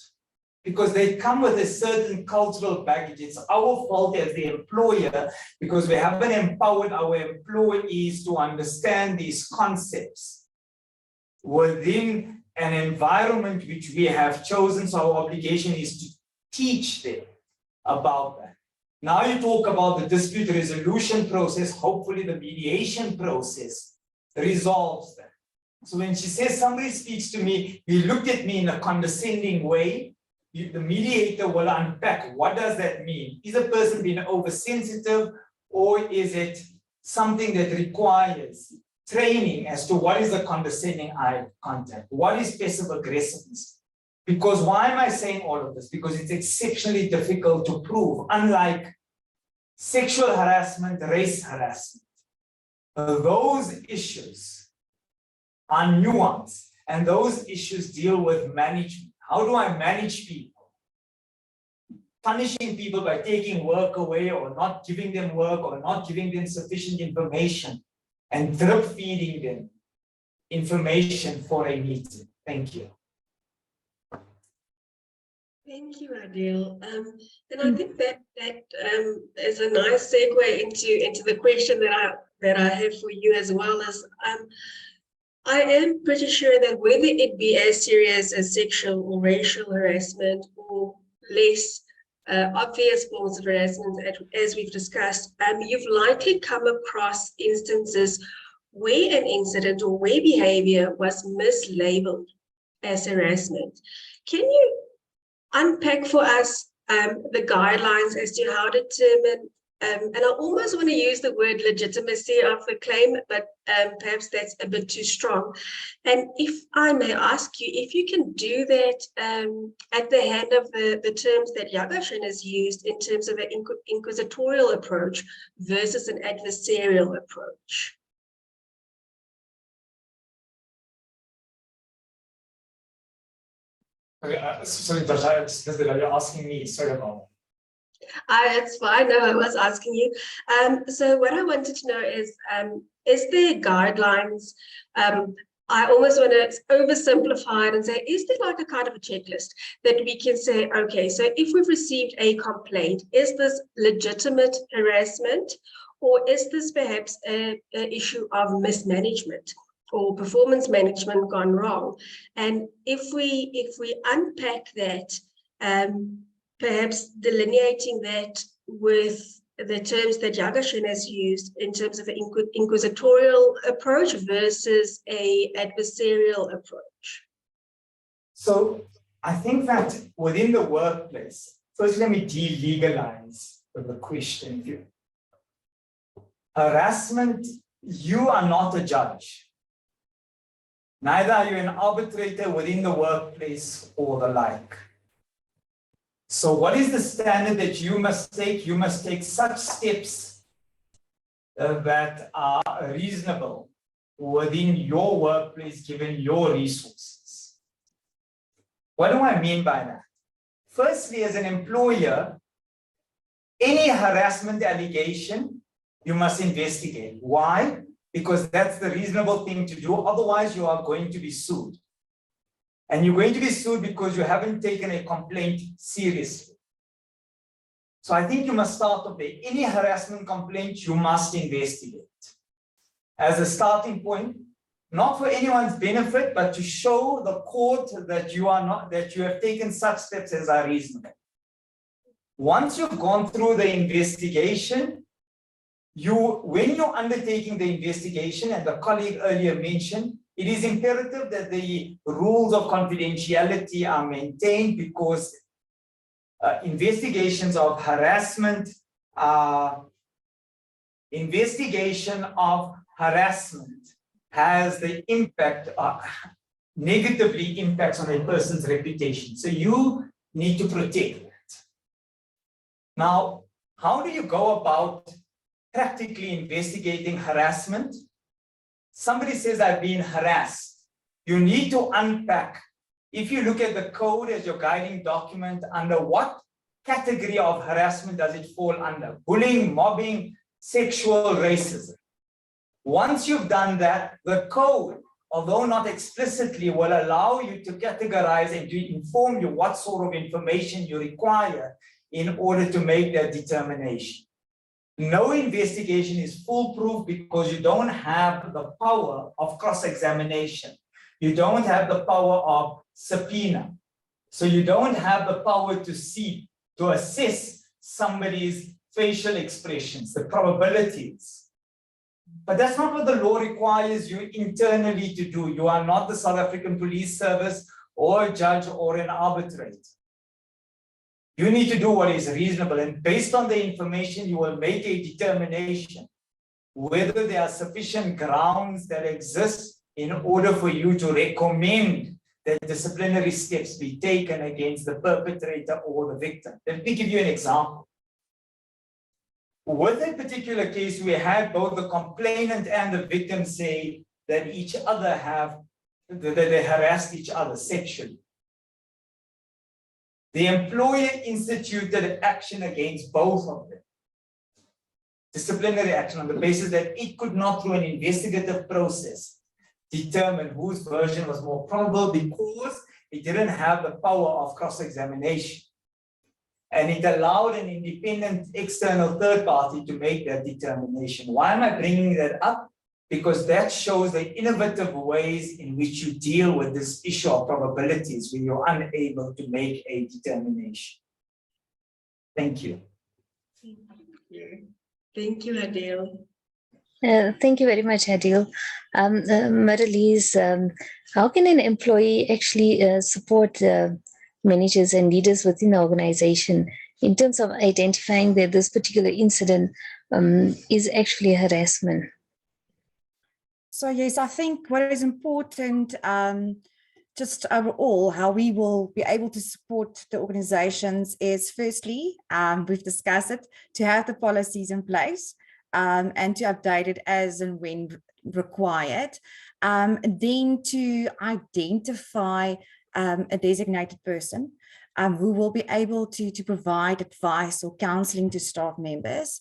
because they come with a certain cultural baggage. It's our fault as the employer because we haven't empowered our employees to understand these concepts within an environment which we have chosen. So our obligation is to teach them about that. Now you talk about the dispute resolution process. Hopefully the mediation process resolves that. So when she says somebody speaks to me, he looked at me in a condescending way, the mediator will unpack what does that mean? Is a person being oversensitive, or is it something that requires training as to what is the condescending eye contact? What is passive aggressiveness? Because why am I saying all of this? Because it's exceptionally difficult to prove, unlike sexual harassment, race harassment. Those issues are nuanced, and those issues deal with management. How do I manage people? Punishing people by taking work away or not giving them work or not giving them sufficient information and drip feeding them information for a meeting. Thank you. Thank you, Adele. And I think that is a nice segue into the question that I have for you as well as I am pretty sure that whether it be as serious as sexual or racial harassment or less obvious forms of harassment, as we've discussed, you've likely come across instances where an incident or where behavior was mislabeled as harassment. Can you unpack for us the guidelines as to how to determine, and I almost want to use the word legitimacy of the claim, but perhaps that's a bit too strong. And if I may ask you, if you can do that at the hand of the terms that Yagashin has used in terms of an inquisitorial approach versus an adversarial approach. Okay, sorry, Josh, you're asking me, sorry about that. It's fine. No, I was asking you. So what I wanted to know is there guidelines? I almost want to oversimplify it and say, is there like a kind of a checklist that we can say, okay, so if we've received a complaint, is this legitimate harassment, or is this perhaps an issue of mismanagement or performance management gone wrong? And if we unpack that, perhaps delineating that with the terms that Yagashin has used in terms of an inquisitorial approach versus a adversarial approach. So I think that within the workplace, first let me delegalize the question here. Harassment, you are not a judge. Neither are you an arbitrator within the workplace or the like. So what is the standard that you must take? You must take such steps that are reasonable within your workplace, given your resources. What do I mean by that? Firstly, as an employer, any harassment allegation, you must investigate. Why? Because that's the reasonable thing to do. Otherwise, you are going to be sued. And you're going to be sued because you haven't taken a complaint seriously. So I think you must start off there. Any harassment complaint, you must investigate. As a starting point, not for anyone's benefit, but to show the court that you have taken such steps as are reasonable. Once you've gone through the investigation, when you're undertaking the investigation, and the colleague earlier mentioned, it is imperative that the rules of confidentiality are maintained, because investigations of harassment, has the impact, negatively impacts on a person's reputation. So you need to protect that. Now, how do you go about practically investigating harassment? Somebody says, I've been harassed. You need to unpack. If you look at the code as your guiding document, under what category of harassment does it fall under? Bullying, mobbing, sexual racism. Once you've done that, the code, although not explicitly, will allow you to categorize and to inform you what sort of information you require in order to make that determination. No investigation is foolproof because you don't have the power of cross-examination. You don't have the power of subpoena. So you don't have the power to assess somebody's facial expressions, the probabilities. But that's not what the law requires you internally to do. You are not the South African Police Service or a judge or an arbitrator. You need to do what is reasonable, and based on the information, you will make a determination whether there are sufficient grounds that exist in order for you to recommend that disciplinary steps be taken against the perpetrator or the victim. Let me give you an example. With a particular case, we had both the complainant and the victim say that they harassed each other sexually. The employer instituted action against both of them. Disciplinary action on the basis that it could not, through an investigative process, determine whose version was more probable, because it didn't have the power of cross-examination. And it allowed an independent external third party to make that determination. Why am I bringing that up? Because that shows the innovative ways in which you deal with this issue of probabilities when you're unable to make a determination. Thank you. Thank you, Adele. Thank you very much, Adil. Marlies, how can an employee actually support managers and leaders within the organization in terms of identifying that this particular incident is actually harassment? So yes, I think what is important, just overall, how we will be able to support the organizations is firstly, we've discussed it, to have the policies in place and to update it as and when required. Then to identify a designated person who will be able to provide advice or counseling to staff members.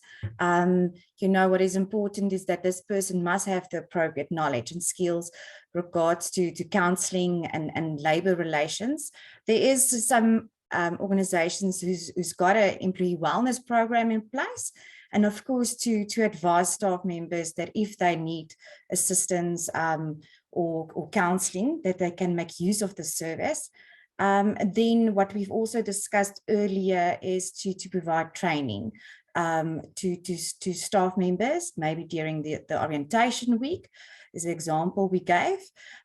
You know, what is important is that this person must have the appropriate knowledge and skills regards to counseling and labor relations. There is some organizations who's got an employee wellness program in place. And of course, to advise staff members that if they need assistance or counseling, that they can make use of the service. Then what we've also discussed earlier is to provide training to staff members, maybe during the orientation week, is an example we gave.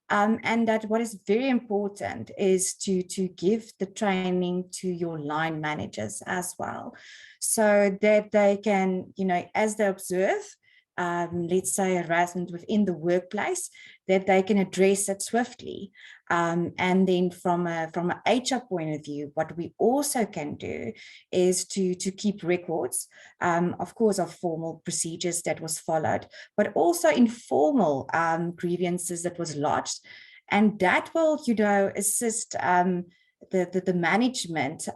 And that what is very important is to give the training to your line managers as well, so that they can, you know, as they observe, let's say harassment within the workplace, that they can address it swiftly. And then from an HR point of view, what we also can do is to keep records, of course, of formal procedures that was followed, but also informal grievances that was lodged. And that will, you know, assist the management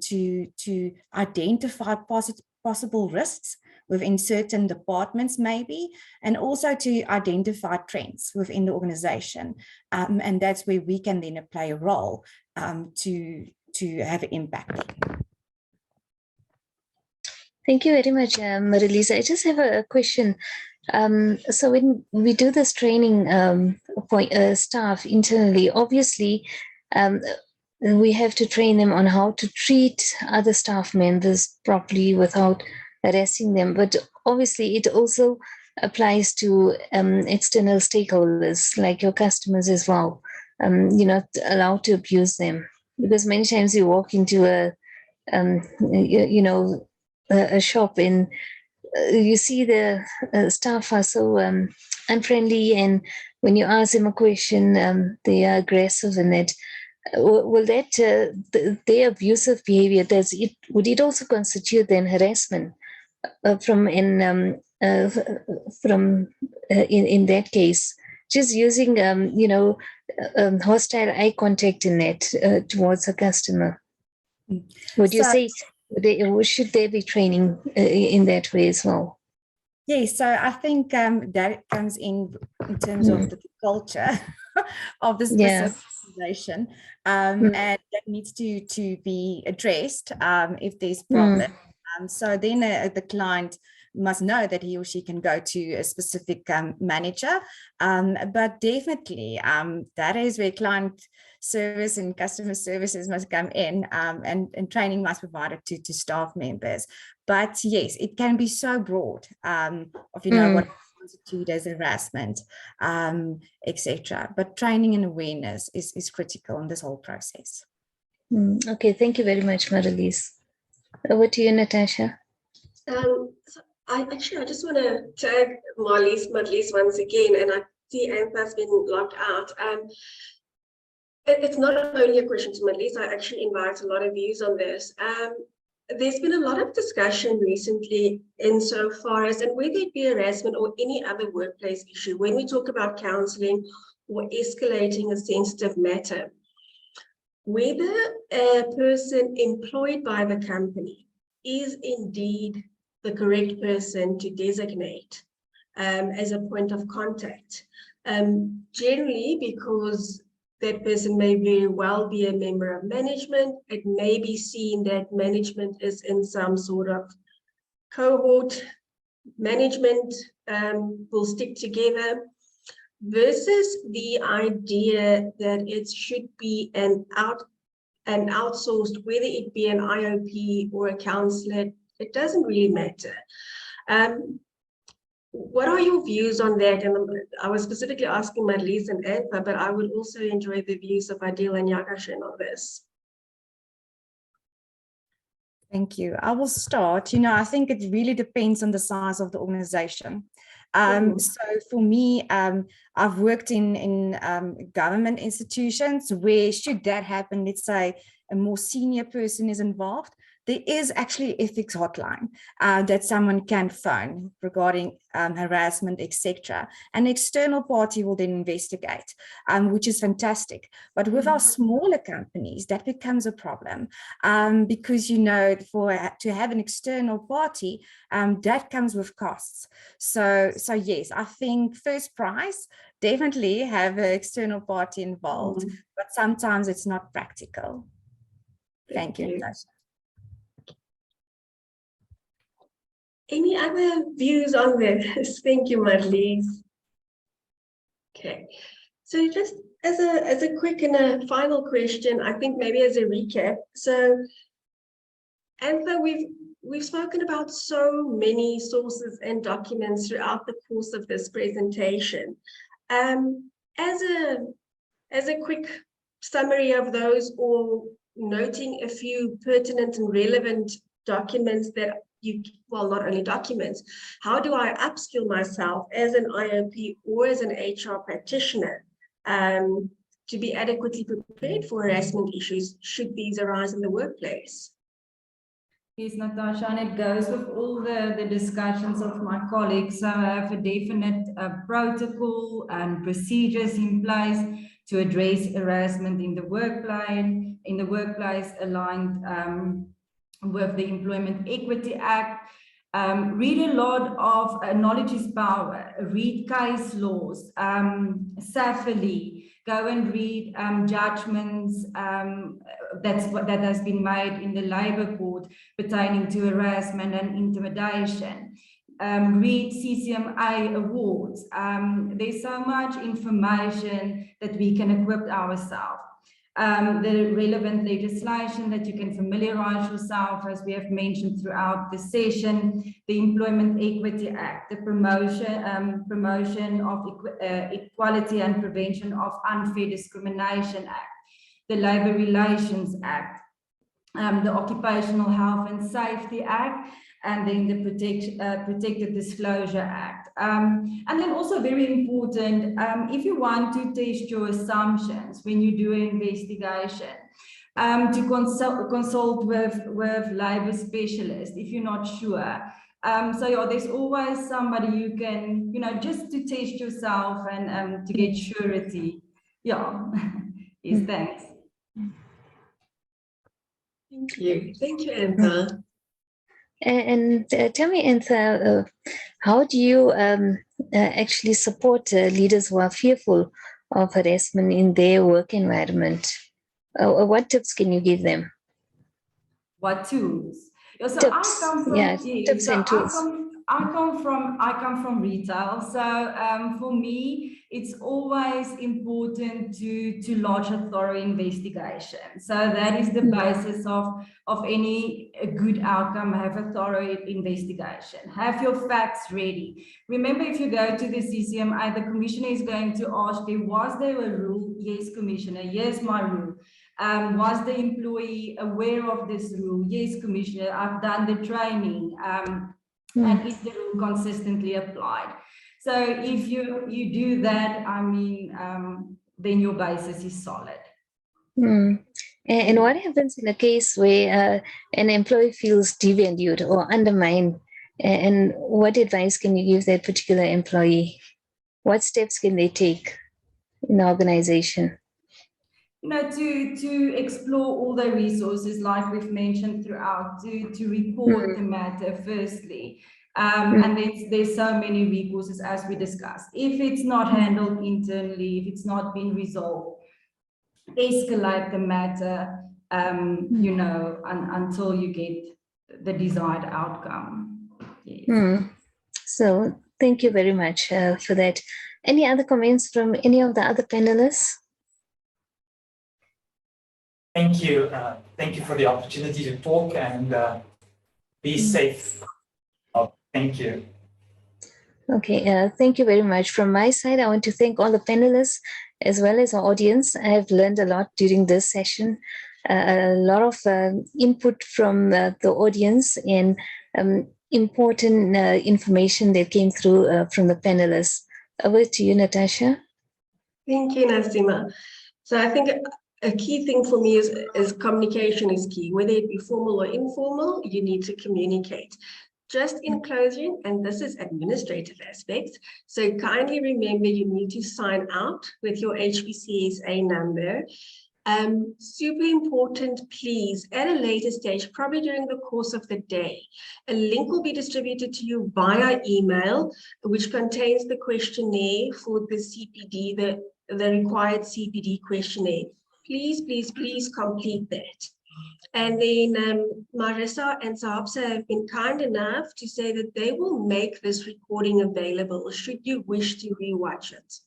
to identify possible risks within certain departments maybe, and also to identify trends within the organization. And that's where we can then play a role to have an impact. Thank you very much, Marlies. I just have a question. So when we do this training for staff internally, obviously we have to train them on how to treat other staff members properly without harassing them. But obviously it also applies to external stakeholders like your customers as well. You're not allowed to abuse them, because many times you walk into a shop and you see the staff are so unfriendly, and when you ask them a question, they are aggressive, and that will that their abusive behavior, would it also constitute then harassment in that case, just using hostile eye contact in that towards a customer? Would you say should there be training in that way as well? Yes, so I think that comes in terms of the culture of the specific organization, and that needs to be addressed if there's problem. So then the client must know that he or she can go to a specific manager, but definitely that is where client service and customer services must come in, and training must be provided to staff members. But yes, it can be so broad of what constitutes as harassment, etc. But training and awareness is critical in this whole process. Okay, thank you very much, Marlies. Over to you, Natasha. I just want to tag Marlies once again, and I see Anthony's been locked out. It's not only a question to Marlies. I actually invite a lot of views on this. There's been a lot of discussion recently insofar as, and whether it be harassment or any other workplace issue, when we talk about counseling or escalating a sensitive matter, whether a person employed by the company is indeed the correct person to designate as a point of contact. Generally, because that person may very well be a member of management. It may be seen that management is in some sort of cohort. Management will stick together, versus the idea that it should be an outsourced, whether it be an IOP or a counselor, it doesn't really matter. What are your views on that? And I was specifically asking Marlies and Antha, but I would also enjoy the views of Adil and Yakashin on this. Thank you. I will start. I think it really depends on the size of the organization. So for me, I've worked in government institutions where, should that happen, let's say a more senior person is involved, there is actually ethics hotline that someone can phone regarding harassment, etc. An external party will then investigate, which is fantastic. But with our smaller companies, that becomes a problem because, to have an external party, that comes with costs. So yes, I think first prize, definitely have an external party involved, but sometimes it's not practical. Thank you, Natasha. Any other views on this? Thank you, Marlies. Okay, so just as a quick and a final question, I think maybe as a recap. So, Antha, we've spoken about so many sources and documents throughout the course of this presentation. As a quick summary of those, or noting a few pertinent and relevant documents that not only documents, how do I upskill myself as an IOP or as an HR practitioner to be adequately prepared for harassment issues should these arise in the workplace? Yes, Natasha, and it goes with all the discussions of my colleagues. So I have a definite protocol and procedures in place to address harassment in the workplace, aligned with the Employment Equity Act. Read a lot of knowledge is power, read case laws, SAFLI, go and read judgments that has been made in the Labour Court pertaining to harassment and intimidation. Read CCMA awards. There's so much information that we can equip ourselves. The relevant legislation that you can familiarize yourself, as we have mentioned throughout the session, the Employment Equity Act, the Promotion of Equality and Prevention of Unfair Discrimination Act, the Labour Relations Act, the Occupational Health and Safety Act, and then the Protected Disclosure Act. And then also very important, if you want to test your assumptions when you do an investigation, to consult with Labour specialists if you're not sure. So yeah, there's always somebody you can, just to test yourself and to get surety. Yeah, yes, thanks. Thank you. Thank you, Antha. And tell me, Antha, how do you actually support leaders who are fearful of harassment in their work environment? What tips can you give them? What tools? So tips, tips and tools. I come from retail, so for me it's always important to lodge a thorough investigation. So that is the basis of any good outcome. Have a thorough investigation. Have your facts ready. Remember, if you go to the CCMA, the commissioner is going to ask you, was there a rule? Yes, commissioner. Yes, my rule. Was the employee aware of this rule? Yes, commissioner. I've done the training. And is the rule consistently applied? So if you do that, then your basis is solid. And what happens in a case where an employee feels devalued or undermined? And what advice can you give that particular employee? What steps can they take in the organization? To explore all the resources like we've mentioned throughout, to report the matter firstly. And there's so many resources as we discussed. If it's not handled internally, if it's not been resolved, escalate the matter, you know, until you get the desired outcome. Yes. So thank you very much for that. Any other comments from any of the other panelists? Thank you. Thank you for the opportunity to talk, and be safe. Thank you. Okay, thank you very much. From my side, I want to thank all the panelists as well as our audience. I have learned a lot during this session, a lot of input from the audience, and important information that came through from the panelists. Over to you, Natasha. Thank you, Nasima. So I think a key thing for me is communication is key. Whether it be formal or informal, you need to communicate. Just in closing, and this is administrative aspects, so kindly remember you need to sign out with your HPCSA number. Super important, please, at a later stage, probably during the course of the day, a link will be distributed to you via email, which contains the questionnaire for the CPD, the required CPD questionnaire. Please, please, please complete that. And then Marissa and SIOPSA have been kind enough to say that they will make this recording available should you wish to rewatch it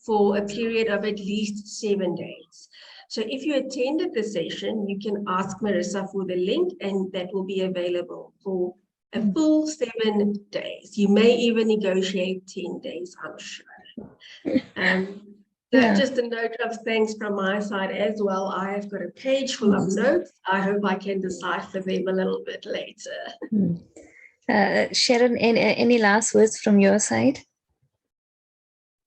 for a period of at least 7 days. So if you attended the session, you can ask Marissa for the link, and that will be available for a full 7 days. You may even negotiate 10 days, I'm sure. Just a note of thanks from my side as well. I have got a page full of notes. I hope I can decipher them a little bit later. Sharon, any last words from your side?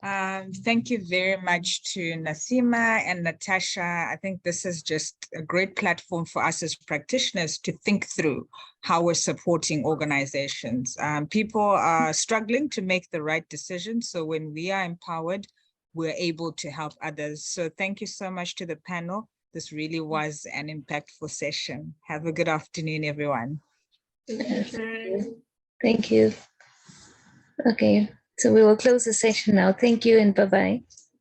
Thank you very much to Nasima and Natasha. I think this is just a great platform for us as practitioners to think through how we're supporting organizations. People are struggling to make the right decisions. So when we are empowered, we're able to help others. So thank you so much to the panel. This really was an impactful session. Have a good afternoon, everyone. Thank you. Okay, so we will close the session now. Thank you and bye-bye.